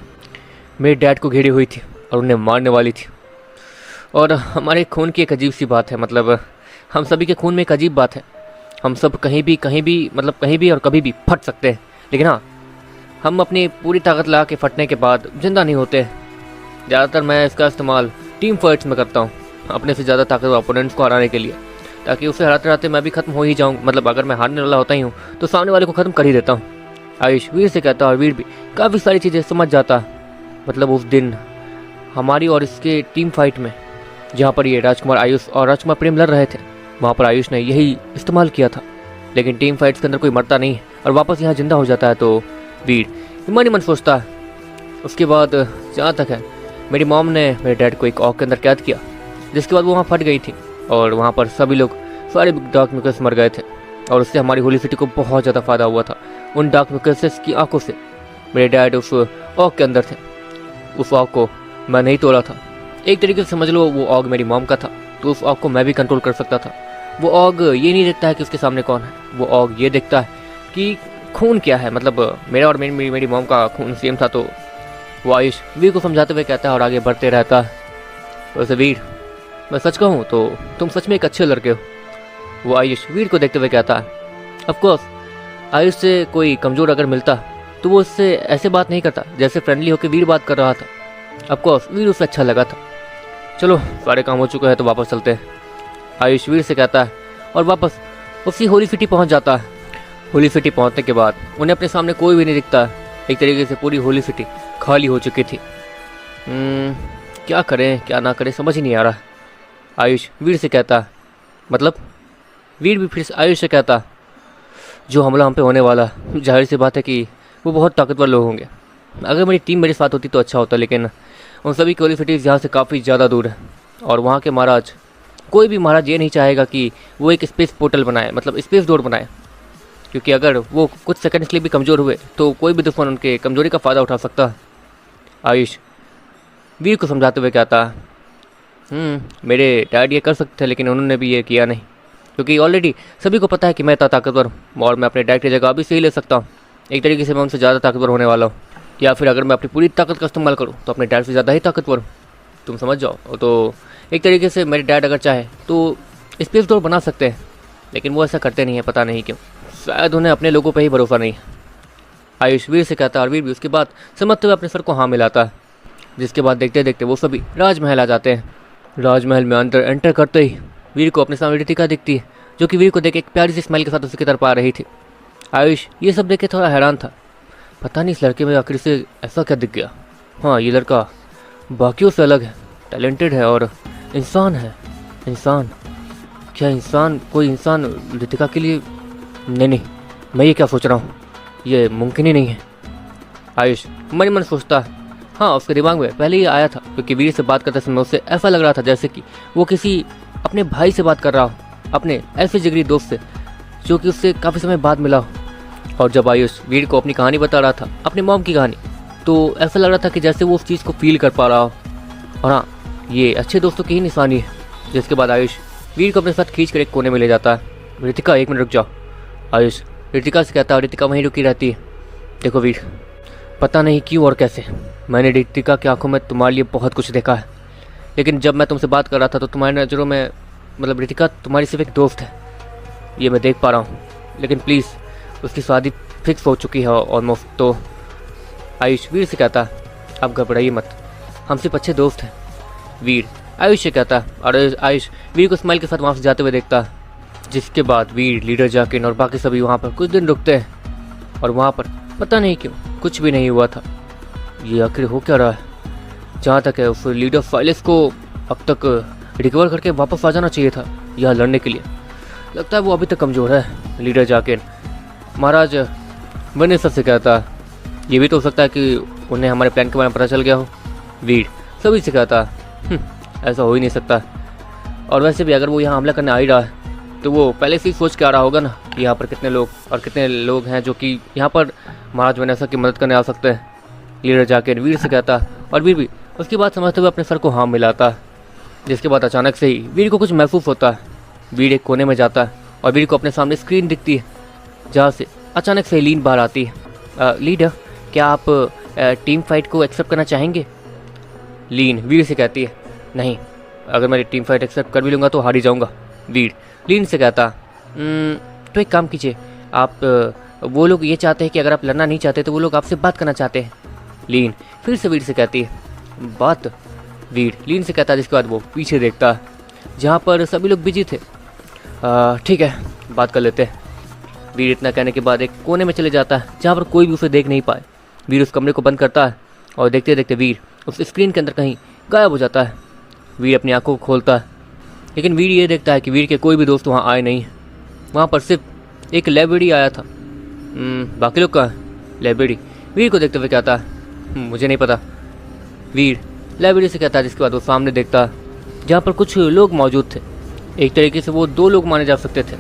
मेरे डैड को घेरी हुई थी और उन्हें मारने वाली थी। और हमारे खून की एक अजीब सी बात है, मतलब हम सभी के खून में एक अजीब बात है, हम सब कहीं भी मतलब कहीं भी और कभी भी फट सकते हैं, लेकिन हाँ हम अपनी पूरी ताकत लगा के फटने के बाद जिंदा नहीं होते। ज़्यादातर मैं इसका इस्तेमाल टीम फाइट्स में करता हूँ, अपने से ज़्यादा ताकतवर ओपोनेंट्स को हराने के लिए, ताकि उसे हराते हराते मैं भी खत्म हो ही जाऊँ। मतलब अगर मैं हारने वाला होता ही हूँ तो सामने वाले को ख़त्म कर ही देता हूँ। आयुष वीर से कहता, और वीर भी काफ़ी सारी चीज़ें समझ जाता। मतलब उस दिन हमारी और इसके टीम फाइट में, जहाँ पर ये राजकुमार आयुष और राजकुमार प्रेम लड़ रहे थे, वहाँ पर आयुष ने यही इस्तेमाल किया था। लेकिन टीम फाइट्स के अंदर कोई मरता नहीं और वापस यहाँ जिंदा हो जाता है, तो वीर मन ही मन सोचता है। उसके बाद जहाँ तक है, मेरी मॉम ने मेरे डैड को एक ऑग के अंदर कैद किया, जिसके बाद वो वहाँ फट गई थी और वहाँ पर सभी लोग, सारे डार्क म्यूकस मर गए थे, और उससे हमारी होली सिटी को बहुत ज़्यादा फ़ायदा हुआ था। उन डार्क म्यूकस की आंखों से मेरे डैड उस ऑग के अंदर थे, उस ऑग को मैं नहीं तोड़ा था। एक तरीके से समझ लो वो ऑग मेरी मॉम का था, तो उस ऑग को मैं भी कंट्रोल कर सकता था। वो ऑग ये नहीं देखता है कि उसके सामने कौन है, वो ऑग ये देखता है कि खून क्या है, मतलब मेरा और मेरी मॉम का खून सेम था। तो वो आयुष वीर को समझाते हुए कहता है और आगे बढ़ते रहता है। वैसे वीर, मैं सच कहूँ तो तुम सच में एक अच्छे लड़के हो। वो आयुष वीर को देखते हुए कहता है। ऑफकोर्स आयुष से कोई कमज़ोर अगर मिलता तो वो उससे ऐसे बात नहीं करता जैसे फ्रेंडली होकर वीर बात कर रहा था। ऑफकोर्स वीर उसे अच्छा लगा था। चलो सारे काम हो चुके हैं तो वापस चलते हैं, आयुष वीर से कहता है और वापस उसी होली सिटी पहुंच जाता है। होली सिटी पहुंचने के बाद उन्हें अपने सामने कोई भी नहीं दिखता। एक तरीके से पूरी होली सिटी खाली हो चुकी थी। क्या करें क्या ना करें समझ ही नहीं आ रहा। आयुष वीर से कहता, मतलब वीर भी फिर से आयुष से कहता, जो हमला हम पे होने वाला, जाहिर सी बात है कि वो बहुत ताकतवर लोग होंगे। अगर मेरी टीम मेरे साथ होती तो अच्छा होता, लेकिन उन सभी की होली सिटीज़ यहाँ से काफ़ी ज़्यादा दूर है। और वहाँ के महाराज, कोई भी महाराज ये नहीं चाहेगा कि वो एक स्पेस पोर्टल बनाए, मतलब स्पेस डोर बनाए, क्योंकि अगर वो कुछ सेकंड्स के लिए भी कमज़ोर हुए तो कोई भी दुश्मन उनके कमज़ोरी का फ़ायदा उठा सकता है। आयुष वीर को समझाते हुए कहता, मेरे डैड ये कर सकते थे लेकिन उन्होंने भी ये किया नहीं, क्योंकि ऑलरेडी सभी को पता है कि मैं इतना ताकतवर हूँ और मैं अपने डैड की जगह अभी से ही ले सकता हूँ। एक तरीके से मैं उनसे ज़्यादा ताकतवर होने वाला हूँ, या फिर अगर मैं अपनी पूरी ताकत का इस्तेमाल करूँ तो अपने डैड से ज़्यादा ही ताकतवर हूँ, तुम समझ जाओ। तो एक तरीके से मेरे डैड अगर चाहे तो स्पेस डोर बना सकते हैं, लेकिन वो ऐसा करते नहीं है, पता नहीं क्यों, शायद उन्हें अपने लोगों पर ही भरोसा नहीं है। आयुष वीर से कहता है और वीर भी उसके बाद समझते हुए अपने सर को हाँ मिलाता है। जिसके बाद देखते देखते वो सभी राजमहल आ जाते हैं। राजमहल में अंदर एंटर करते ही वीर को अपने सामने रितिका दिखती है, जो कि वीर को देख एक प्यारी सी स्माइल के साथ उसकी तरफ आ रही थी। आयुष ये सब देख के थोड़ा हैरान था, पता नहीं इस लड़के में आखिर से ऐसा क्या दिख गया। हाँ, ये लड़का बाकियों से अलग है, टैलेंटेड है और इंसान है। इंसान? क्या इंसान? कोई इंसान रितिका के लिए? नहीं, मैं ये क्या सोच रहा हूँ, ये मुमकिन ही नहीं है। आयुष मन मन सोचता है। हाँ, उसके दिमाग में पहले ही आया था, क्योंकि वीर से बात करते समय उससे ऐसा लग रहा था जैसे कि वो किसी अपने भाई से बात कर रहा हो, अपने ऐसे जिगरी दोस्त से जो कि उससे काफ़ी समय बाद मिला हो। और जब आयुष वीर को अपनी कहानी बता रहा था, अपनी मॉम की कहानी, तो ऐसा लग रहा था कि जैसे वो उस चीज़ को फील कर पा रहा हो। और हाँ, ये अच्छे दोस्तों की ही निशानी है। जिसके बाद आयुष वीर को अपने साथ खींच कर एक कोने में ले जाता है। रितिका, एक मिनट रुक जाओ। आयुष रितिका से कहता है, रितिका वहीं रुकी रहती है। देखो वीर, पता नहीं क्यों और कैसे मैंने रितिका की आंखों में तुम्हारे लिए बहुत कुछ देखा है, लेकिन जब मैं तुमसे बात कर रहा था तो तुम्हारी नज़रों में, मतलब रितिका तुम्हारी सिर्फ एक दोस्त है, ये मैं देख पा रहा हूँ। लेकिन प्लीज़, उसकी शादी फिक्स हो चुकी है ऑलमोस्ट। तो आयुष वीर से कहता, आप घबराइए मत, हम सिर्फ अच्छे दोस्त हैं। वीर आयुष से कहता, और आयुष वीर को स्माइल के साथ वहाँ से जाते हुए देखता। जिसके बाद वीर, लीडर जाकिन और बाकी सभी वहाँ पर कुछ दिन रुकते हैं। और वहाँ पर पता नहीं क्यों कुछ भी नहीं हुआ था। ये आखिर हो क्या रहा है? जहाँ तक है, उस लीडर साइलेंस को अब तक रिकवर करके वापस आ जाना चाहिए था यहाँ लड़ने के लिए। लगता है वो अभी तक कमज़ोर है। लीडर जाकिन महाराज वनेसर से कहता, ये भी तो हो सकता है कि उन्हें हमारे प्लान के बारे में पता चल गया हो। वीर सभी से कहता, ऐसा हो ही नहीं सकता। और वैसे भी अगर वो यहाँ हमला करने आ ही रहा है तो वो पहले से ही सोच के आ रहा होगा ना कि यहाँ पर कितने लोग हैं जो कि यहाँ पर महाराज वनेसर की मदद करने आ सकते हैं। लीडर जाकिन वीर से कहता, और वीर भी उसकी बात समझते हुए अपने सर को हाँ मिलाता। जिसके बाद अचानक से ही वीर को कुछ महसूस होता है। वीर एक कोने में जाता है और वीर को अपने सामने स्क्रीन दिखती है, जहाँ से अचानक से लीन बाहर आती है। लीडर, क्या आप टीम फाइट को एक्सेप्ट करना चाहेंगे? लीन वीर से कहती है, नहीं, अगर मैं टीम फाइट एक्सेप्ट कर भी लूँगा तो हार ही जाऊँगा। वीर लीन से कहता, तो एक काम कीजिए, आप वो लोग ये चाहते हैं कि अगर आप लड़ना नहीं चाहते तो वो लोग आपसे बात करना चाहते हैं। लीन फिर से वीर से कहती है, बात? वीर लीन से कहता है। जिसके बाद वो पीछे देखता है जहाँ पर सभी लोग बिजी थे। ठीक है, बात कर लेते हैं। वीर इतना कहने के बाद एक कोने में चले जाता है जहाँ पर कोई भी उसे देख नहीं पाए। वीर उस कमरे को बंद करता है और देखते देखते वीर उस स्क्रीन के अंदर कहीं गायब हो जाता है। वीर अपनी आंखों को खोलता है, लेकिन वीर ये देखता है कि वीर के कोई भी दोस्त वहाँ आए नहीं हैं। वहाँ पर सिर्फ एक लाइब्रेरी आया था। बाकी लोग कहाँ हैं? लाइब्रेरी वीर को देखते हुए कहता है, मुझे नहीं पता। वीर लाइब्रेरी से कहता है। जिसके बाद वो सामने देखता है जहाँ पर कुछ लोग मौजूद थे। एक तरीके से वो 2 लोग माने जा सकते थे।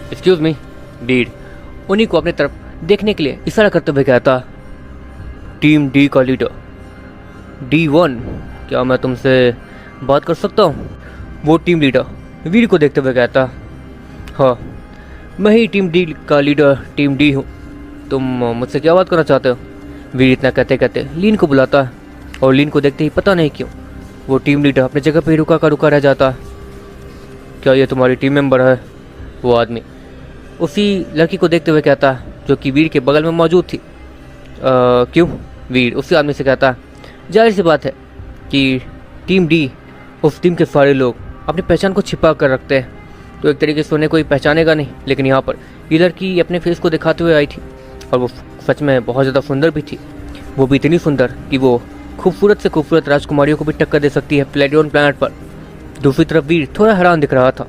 Excuse me. वीर उन्हीं को अपने तरफ देखने के लिए इशारा करते हुए कहता, टीम डी का लीडर D1, क्या मैं तुमसे बात कर सकता हूँ? वो टीम लीडर वीर को देखते हुए कहता, हाँ मैं ही टीम डी का लीडर टीम डी हूँ, तुम मुझसे क्या बात करना चाहते हो। वीर इतना कहते कहते लीन को बुलाता है और लीन को देखते ही पता नहीं क्यों वो टीम लीडर अपनी जगह पे रुका रह जाता। क्या ये तुम्हारी टीम मेंबर है। वो आदमी उसी लड़की को देखते हुए कहता जो कि वीर के बगल में मौजूद थी। क्यों। वीर उसी आदमी से कहता, जाहिर सी बात है कि टीम डी उस टीम के सारे लोग अपनी पहचान को छिपा कर रखते हैं, तो एक तरीके से उन्हें कोई पहचानेगा नहीं। लेकिन यहाँ पर ये लड़की अपने फेस को दिखाते हुए आई थी और वो सच में बहुत ज़्यादा सुंदर भी थी। वो भी इतनी सुंदर कि वो खूबसूरत से खूबसूरत राजकुमारियों को भी टक्कर दे सकती है प्लेडियन प्लैनेट पर। दूसरी तरफ वीर थोड़ा हैरान दिख रहा था।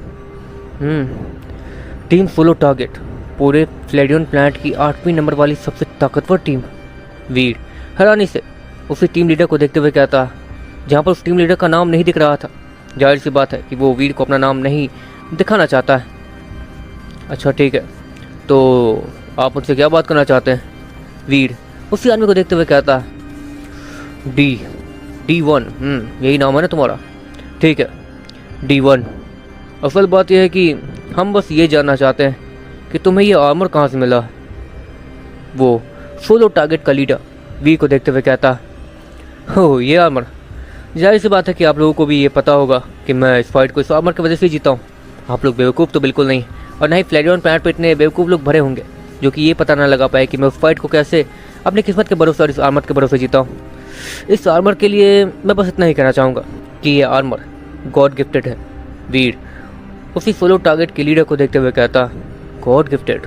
टीम सोलो टारगेट पूरे प्लेडियन प्लैनेट की 8वीं नंबर वाली सबसे ताकतवर टीम। वीर हैरानी से उसी टीम लीडर को देखते हुए कहता, जहाँ पर उस टीम लीडर का नाम नहीं दिख रहा था। जाहिर सी बात है कि वो वीर को अपना नाम नहीं दिखाना चाहता है। अच्छा ठीक है, तो आप मुझसे क्या बात करना चाहते हैं। वीर उसी आदमी को देखते हुए कहता, D1 यही नाम है ना तुम्हारा। ठीक है D1, असल बात यह है कि हम बस ये जानना चाहते हैं कि तुम्हें ये आर्मर कहाँ से मिला। वो सोलो टारगेट का लीडर वीर को देखते हुए कहता, हो ये आर्मर, जाहिर सी बात है कि आप लोगों को भी ये पता होगा कि मैं इस फाइट को इस आर्मर की वजह से जीता हूँ। आप लोग बेवकूफ़ तो बिल्कुल नहीं, और ना ही प्लेडियन प्लैनेट पर इतने बेवकूफ़ लोग भरे होंगे जो कि ये पता ना लगा पाए कि मैं उस फाइट को कैसे अपनी किस्मत के भरोसे और इस आर्मर के भरोसे जीता हूँ। इस आर्मर के लिए मैं बस इतना ही कहना चाहूँगा कि ये आर्मर गॉड गिफ्टेड है। वीर उसी सोलो टारगेट के लीडर को देखते हुए कहता, गॉड गिफ्टेड।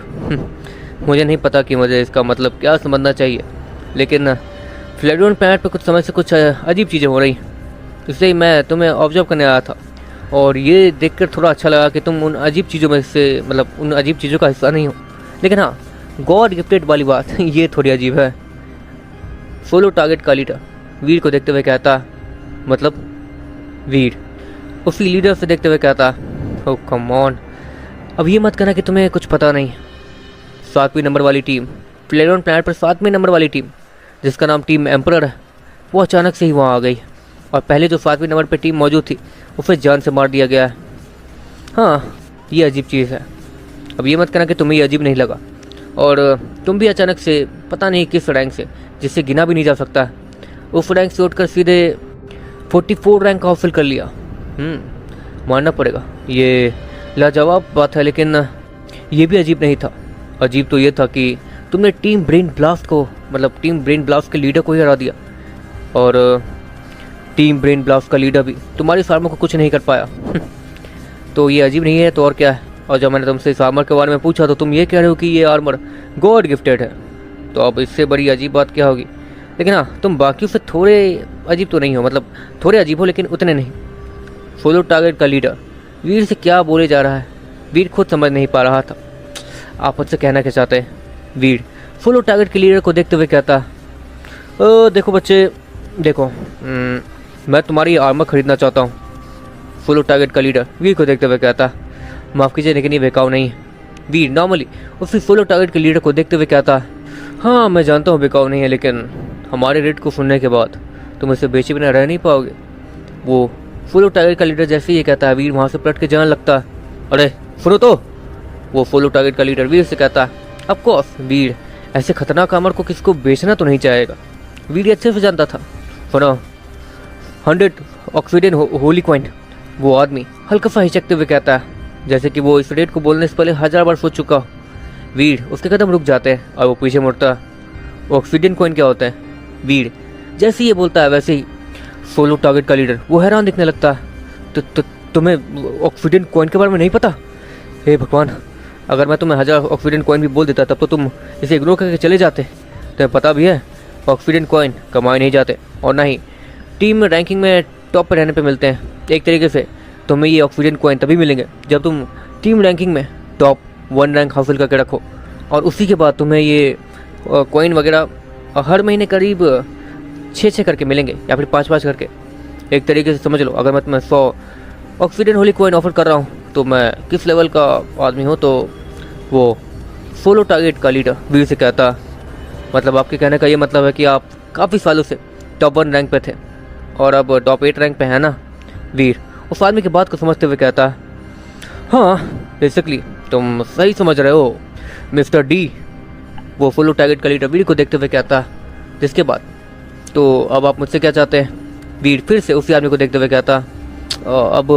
मुझे नहीं पता कि मुझे इसका मतलब क्या समझना चाहिए, लेकिन प्लेडियन प्लैनेट पर कुछ समय से कुछ अजीब चीज़ें हो रही, इसलिए मैं तुम्हें ऑब्जर्व करने आया था और ये देखकर थोड़ा अच्छा लगा कि तुम उन अजीब चीज़ों में से उन अजीब चीज़ों का हिस्सा नहीं हो। लेकिन हाँ, गॉड गिफ्टेड वाली बात ये थोड़ी अजीब है। सोलो टारगेट का लीडर वीर को देखते हुए कहता, मतलब। वीर उसी लीडर से देखते हुए कहता, ओह कम ऑन, अब ये मत कहना कि तुम्हें कुछ पता नहीं। 7वीं नंबर वाली टीम, प्लेडियन प्लैनेट पर 7वीं नंबर वाली टीम जिसका नाम टीम एम्परर है, वो अचानक से ही वहाँ आ गई और पहले जो 7वीं नंबर पर टीम मौजूद थी उसे जान से मार दिया गया है। हाँ ये अजीब चीज़ है। अब ये मत कहना कि तुम्हें ये अजीब नहीं लगा, और तुम भी अचानक से पता नहीं किस रैंक से, जिससे गिना भी नहीं जा सकता, उस रैंक से उठकर सीधे 44 रैंक हासिल कर लिया। मानना पड़ेगा ये लाजवाब बात है, लेकिन ये भी अजीब नहीं था। अजीब तो ये था कि तुमने टीम ब्रेन ब्लास्ट के लीडर को ही हरा दिया, और टीम ब्रेन ब्लास्ट का लीडर भी तुम्हारी आर्मर को कुछ नहीं कर पाया। तो ये अजीब नहीं है तो और क्या है। और जब मैंने तुमसे इस आर्मर के बारे में पूछा तो तुम ये कह रहे हो कि ये आर्मर गॉड गिफ्टेड है, तो अब इससे बड़ी अजीब बात क्या होगी। लेकिन हाँ, तुम बाकियों से थोड़े अजीब तो नहीं हो, मतलब थोड़े अजीब हो लेकिन उतने नहीं। सोलो टारगेट का लीडर वीर से क्या बोले जा रहा है, वीर खुद समझ नहीं पा रहा था। आप मुझसे कहना क्या चाहते हैं। वीर सोलो टारगेट के लीडर को देखते हुए कहता, देखो बच्चे देखो, मैं तुम्हारी आर्मर खरीदना चाहता हूँ। सोलो टारगेट का लीडर वीर को देखते हुए कहता, माफ़ कीजिए लेकिन ये बेकाऊ नहीं है। वीर नॉर्मली उसी सोलो टारगेट के लीडर को देखते हुए कहता, हाँ मैं जानता हूँ बेकाऊ नहीं है, लेकिन हमारे रेट को सुनने के बाद तुम इसे बेचे बिना रह नहीं पाओगे। वो सोलो टारगेट का लीडर जैसे ही ये कहता है, वीर वहाँ से पलट के जाने लगता है। अरे सुनो तो। वो सोलो टारगेट का लीडर वीर से कहता, ऑफ कोर्स वीर ऐसे खतरनाक आर्मर को किसको बेचना तो नहीं चाहेगा। वीर अच्छे से जानता था। सुनो 100 ऑक्सीडेंट होली कॉइन। वो आदमी हल्का सा हिचकते हुए कहता है, जैसे कि वो इस रेट को बोलने से पहले 1000 बार सोच चुका। वीर उसके कदम रुक जाते हैं और वो पीछे मुड़ता। ऑक्सीडेंट कॉइन क्या होता है। वीर जैसे ये बोलता है वैसे ही सोलो टारगेट का लीडर वो हैरान दिखने लगता है। तो तुम्हें ऑक्सीडेंट कॉइन के बारे में नहीं पता। हे भगवान, अगर मैं तुम्हें 1000 ऑक्सीडेंट कॉइन भी बोल देता तब तो तुम इसे इग्नोर करके चले जाते। तुम्हें पता भी है ऑक्सीडेंट कॉइन कमाए नहीं जाते और ना ही टीम रैंकिंग में टॉप पर रहने पे मिलते हैं। एक तरीके से तुम्हें ये ऑक्सीडेंट कॉइन तभी मिलेंगे जब तुम टीम रैंकिंग में टॉप 1 रैंक हासिल करके रखो, और उसी के बाद तुम्हें ये कॉइन वगैरह हर महीने करीब 6 करके मिलेंगे या फिर 5 करके। एक तरीके से समझ लो, अगर मैं तुम्हें 100 ऑक्सीडेंट होली कॉइन ऑफर कर रहा हूँ तो मैं किस लेवल का आदमी हूँ। तो वो सोलो टारगेट का लीडर वीर से कहता, मतलब आपके कहने का ये मतलब है कि आप काफ़ी सालों से टॉप 1 रैंक पे थे और अब टॉप 8 रैंक पे है ना। वीर उस आदमी की बात को समझते हुए कहता, हाँ बेसिकली तुम सही समझ रहे हो मिस्टर डी। वो फुल टारगेट का लीडर वीर को देखते हुए कहता है। जिसके बाद तो अब आप मुझसे क्या चाहते हैं? वीर फिर से उसी आदमी को देखते हुए कहता अब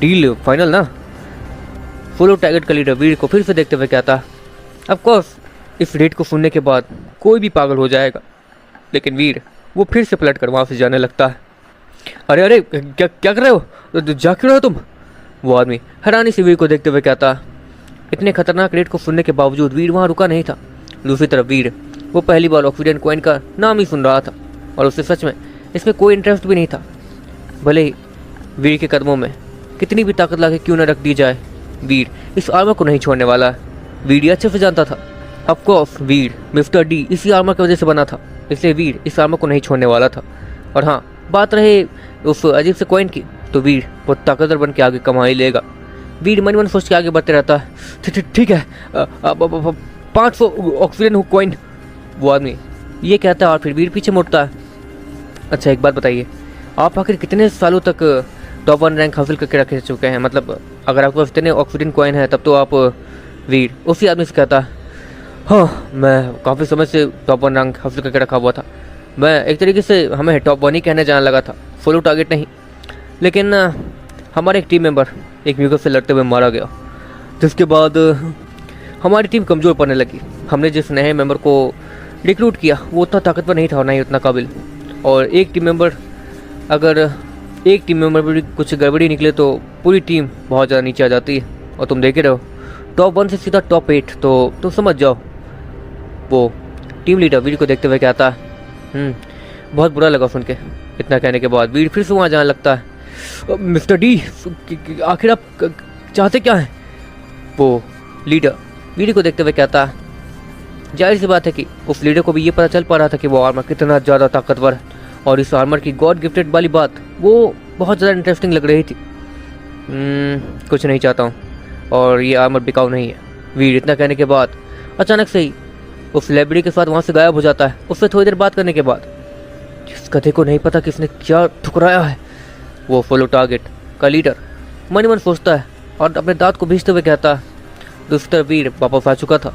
डील फाइनल ना? फुल टारगेट का लीडर वीर को फिर से देखते हुए कहता ऑफ कोर्स। इस रेट को सुनने के बाद कोई भी पागल हो जाएगा, लेकिन वीर वो फिर से पलट कर वहाँ से जाने लगता है। अरे अरे क्या क्या कर रहे हो? जा क्यों रहे हो तुम? वो आदमी हैरानी से वीर को देखते हुए कहता। इतने खतरनाक रेट को सुनने के बावजूद वीर वहाँ रुका नहीं था। दूसरी तरफ वीर वो पहली बार ऑक्सीजन कॉइन का नाम ही सुन रहा था और उसे सच में इसमें कोई इंटरेस्ट भी नहीं था। भले ही वीर के कदमों में कितनी भी ताकत लाके क्यों न रख दी जाए, वीर इस आर्मर को नहीं छोड़ने वाला। वीर ये अच्छे से जानता था। Of course Veer mister D इसी आर्मर की वजह से बना था, इसलिए वीर इस आर्मर को नहीं छोड़ने वाला था। और हाँ, बात रहे उस अजीब से कॉइन की, तो वीर बहुत ताकतवर बन के आगे कमा ही लेगा। वीर मन मन सोच के आगे बढ़ते रहता है। ठीक है, 500 ऑक्सीजन कॉइन, वो आदमी ये कहता है और फिर वीर पीछे मुड़ता है। अच्छा एक बात बताइए, आप आखिर कितने सालों तक टॉप 1 रैंक हासिल करके रखे चुके हैं? मतलब अगर आपके पास इतने ऑक्सीजन कॉइन है तब तो आप वीर उसी आदमी से कहता है हाँ मैं काफ़ी समय से टॉप 1 रैंक हासिल करके रखा हुआ था। मैं एक तरीके से हमें टॉप 1 ही कहने जाने लगा था, फुल टारगेट नहीं। लेकिन हमारे एक टीम मेंबर एक म्यूगल से लड़ते हुए मारा गया, जिसके बाद हमारी टीम कमज़ोर पड़ने लगी। हमने जिस नए मेंबर को रिक्रूट किया वो उतना ताकतवर नहीं था और ना ही उतना काबिल। और एक टीम मेंबर भी कुछ गड़बड़ी निकले तो पूरी टीम बहुत ज़्यादा नीचे आ जाती है। और तुम देख रहे हो टॉप 1 से सीधा टॉप 8, तो तुम समझ जाओ। वो टीम लीडर वीर को देखते हुए कहता है बहुत बुरा लगा सुन के। इतना कहने के बाद वीर फिर से वहाँ जाने लगता है। मिस्टर डी आखिर आप चाहते क्या हैं? वो लीडर वीर को देखते हुए कहता है जाहिर सी बात है कि उस लीडर को भी ये पता चल पा रहा था कि वो आर्मर कितना ज़्यादा ताकतवर है, और इस आर्मर की गॉड गिफ्टेड वाली बात वो बहुत ज़्यादा इंटरेस्टिंग लग रही थी। कुछ नहीं चाहता हूँ और ये आर्मर बिकाऊ नहीं है। वीर इतना कहने के बाद अचानक से ही उस सेलिब्रिटी के साथ वहाँ से गायब हो जाता है। उससे थोड़ी देर बात करने के बाद जिस कथे को नहीं पता किसने क्या ठुकराया है, वो फुल टारगेट का लीडर मन ही मन सोचता है और अपने दांत को भींचते हुए कहता है। दूसरी तरफ वीर वापस आ चुका था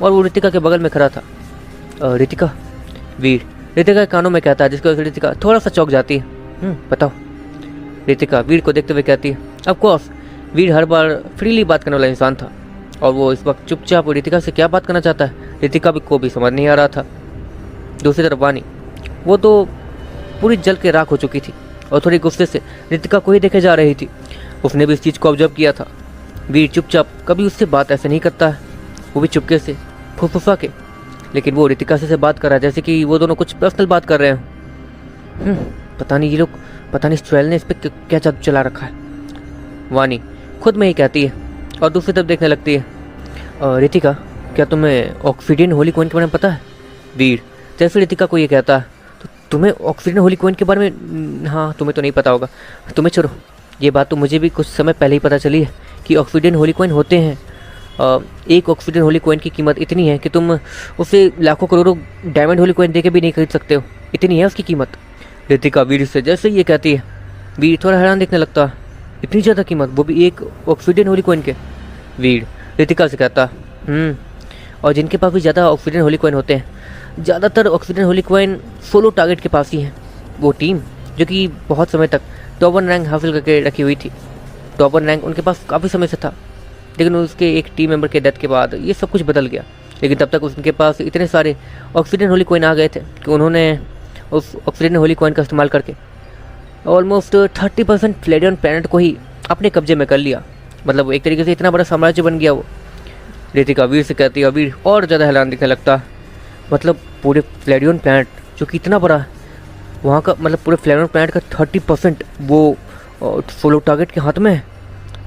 और वो रितिका के बगल में खड़ा था। रितिका, वीर रितिका के कानों में कहता है, जिसकी वजह से रितिका थोड़ा सा चौंक जाती है। बताओ, रितिका वीर को देखते हुए कहती है। Of course Veer her bar freely बात करने वाला इंसान था और वो इस वक्त चुपचाप रितिका से क्या बात करना चाहता है रितिका को भी समझ नहीं आ रहा था। दूसरी तरफ वानी, वो तो पूरी जल के राख हो चुकी थी और थोड़ी गुस्से से रितिका को ही देखे जा रही थी। उसने भी इस चीज़ को ऑब्जर्व किया था। वीर चुपचाप कभी उससे बात ऐसे नहीं करता है, वो भी चुपके से फुसफुसा के, लेकिन वो रितिका से बात कर रहा है जैसे कि वो दोनों कुछ पर्सनल बात कर रहे हैं। पता नहीं ये लोग, पता नहीं स्ट्रेल ने इस पर क्या जादू चला रखा है, वानी खुद में ही कहती है और दूसरी तरफ देखने लगती है। रितिका, क्या तुम्हें ऑक्सीडियन होली कॉइन के बारे में पता है? वीर जैसे रितिका को ये कहता है तो तुम्हें ऑक्सीडियन होली कॉइन के बारे में, हाँ तुम्हें तो नहीं पता होगा, तुम्हें छोड़ो, ये बात तो मुझे भी कुछ समय पहले ही पता चली है कि ऑक्सीडियन होली कॉइन होते हैं। एक ऑक्सीडियन होली कॉइन की कीमत इतनी है कि तुम उसे लाखों करोड़ों डायमंड होली कॉइन देके भी नहीं खरीद सकते हो, इतनी है उसकी कीमत। रितिका वीर से जैसे ये कहती है, वीर थोड़ा हैरान देखने लगता है। इतनी ज़्यादा कीमत, वो भी एक ऑक्सीडियन होली कॉइन के? वीर रितिका से कहता और जिनके पास भी ज़्यादा ऑक्सीडियन होली कॉइन होते हैं, ज़्यादातर ऑक्सीडियन होली कॉइन सोलो टारगेट के पास ही है। वो टीम जो कि बहुत समय तक टॉप 1 रैंक हासिल करके रखी हुई थी, टॉप 1 रैंक उनके पास काफ़ी समय से था, लेकिन उसके एक टीम मेंबर के डेथ के बाद ये सब कुछ बदल गया। लेकिन तब तक उनके पास इतने सारे ऑक्सीडियन होली कॉइन आ गए थे कि उन्होंने उस ऑक्सीडियन होली कॉइन का इस्तेमाल करके ऑलमोस्ट 30% फ्लेडियन प्लैनेट को ही अपने कब्जे में कर लिया। मतलब एक तरीके से इतना बड़ा साम्राज्य बन गया वो। रितिका वीर से कहती है, वीर और ज़्यादा हैरान दिखने लगता। मतलब पूरे फ्लेडियन प्लैनेट जो कि इतना बड़ा है, वहाँ का मतलब पूरे फ्लेडियन प्लैनेट का 30% वो फुल टारगेट के हाथ में है।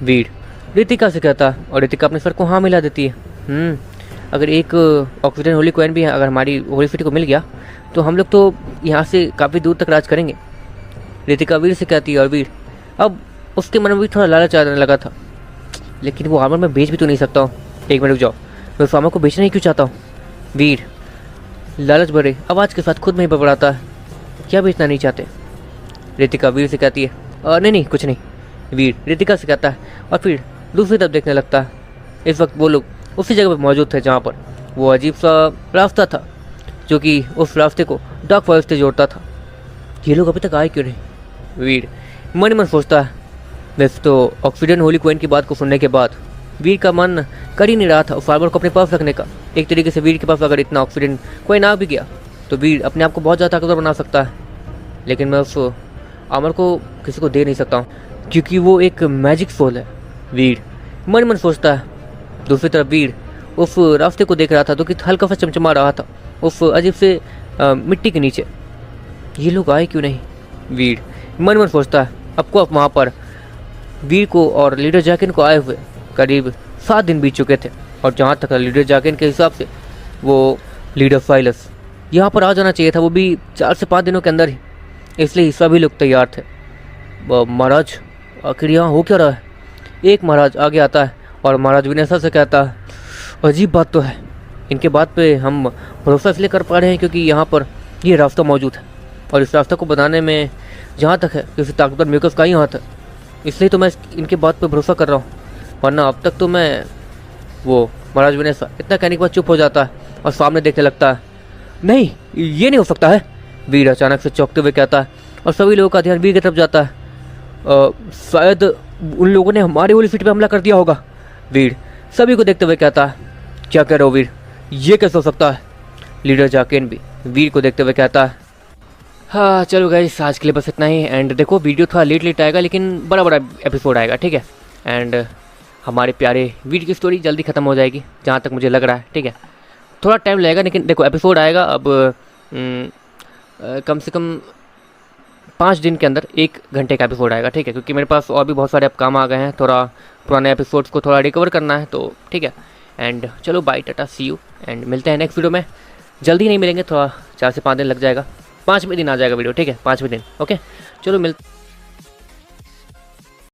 वीर रितिका से कहता और रितिका अपने सर को हाँ मिला देती है। अगर एक ऑक्सीजन होली कॉइन भी है, अगर हमारी होली सिटी को मिल गया तो हम लोग तो यहाँ से काफ़ी दूर तक राज करेंगे। रितिका वीर से कहती है और वीर अब उसके मन में भी थोड़ा लालच आने लगा था, लेकिन वो आर्मर मैं बेच भी तो नहीं सकता हूँ। एक मिनट रुक जाओ, मैं उस आर्मर को बेचना ही क्यों चाहता हूँ? वीर लालच भरे आवाज़ के साथ खुद में ही बड़बड़ाता है, क्या बेचना नहीं चाहते? रितिका वीर से कहती है नहीं नहीं कुछ नहीं। वीर रितिका से कहता है और फिर दूसरी तरफ देखने लगता है। इस वक्त वो लोग उसी जगह पर मौजूद थे जहाँ पर वो अजीब सा रास्ता था जो कि उस रास्ते को डार्क फॉरेस्ट से जोड़ता था। ये लोग अभी तक आए क्यों नहीं? वीर मन ही मन सोचता है। वैसे तो ऑक्सीजन होली क्वीन की बात को सुनने के बाद वीर का मन कर ही नहीं रहा था उस फार्मर को अपने पास रखने का। एक तरीके से वीर के पास अगर इतना ऑक्सीजन कोई ना भी गया तो वीर अपने आप को बहुत ज़्यादा ताकतवर बना सकता है, लेकिन मैं उस आर्मर को किसी को दे नहीं सकता हूँ क्योंकि वो एक मैजिक सोल है। वीर मन ही मन सोचता है। दूसरी तरफ वीर उस रास्ते को देख रहा था तो कि हल्का सा चमचमा रहा था उस अजीब से मिट्टी के नीचे। ये लोग आए क्यों नहीं? वीर मन मन सोचता है। आपको अब वहाँ पर वीर को और लीडर जैकिन को आए हुए करीब 7 दिन बीत चुके थे, और जहाँ तक लीडर जैकिन के हिसाब से वो लीडर साइलस यहाँ पर आ जाना चाहिए था, वो भी 4 से 5 दिनों के अंदर ही, इसलिए सभी लोग तैयार थे। महाराज आखिर यहाँ हो क्या रहा है? एक महाराज आगे आता है और महाराज विनेसा से कहता है, अजीब बात तो है, इनके बात पे हम भरोसा इसलिए कर पा रहे हैं क्योंकि यहाँ पर ये रास्ता मौजूद है और इस रास्ते को बनाने में जहाँ तक है किसी ताकतवर मेकर्स का ही हाथ है, इसलिए तो मैं इनके बात पे भरोसा कर रहा हूँ, वरना अब तक तो मैं वो महाराज विनेसा इतना कहने के बाद चुप हो जाता है और सामने देखने लगता है। नहीं, ये नहीं हो सकता है, वीर अचानक से चौंकते हुए कहता है और सभी लोगों का ध्यान वीर की तरफ जाता है। शायद उन लोगों ने हमारे होली सिटी पे हमला कर दिया होगा। वीर सभी को देखते हुए कहता है, क्या कह रहे हो वीर, ये कैसे हो सकता है? लीडर जैकिन भी वीर को देखते हुए कहता है, हाँ चलो गाइस आज के लिए बस इतना ही। एंड देखो वीडियो थोड़ा लेट आएगा लेकिन बड़ा एपिसोड आएगा, ठीक है। एंड हमारे प्यारे वीर की स्टोरी जल्दी ख़त्म हो जाएगी जहाँ तक मुझे लग रहा है, ठीक है। थोड़ा टाइम लगेगा लेकिन देखो एपिसोड आएगा अब कम से कम 5 दिन के अंदर 1 घंटे का एपिसोड आएगा, ठीक है, क्योंकि मेरे पास और भी बहुत सारे अब काम आ गए हैं, थोड़ा पुराने एपिसोड्स को थोड़ा रिकवर करना है, तो ठीक है। एंड चलो बाय टाटा सी यू, एंड मिलते हैं नेक्स्ट वीडियो में। जल्दी नहीं मिलेंगे, थोड़ा 4 से 5 दिन लग जाएगा, 5वें दिन आ जाएगा वीडियो, ठीक है, 5वें दिन, ओके। चलो मिलते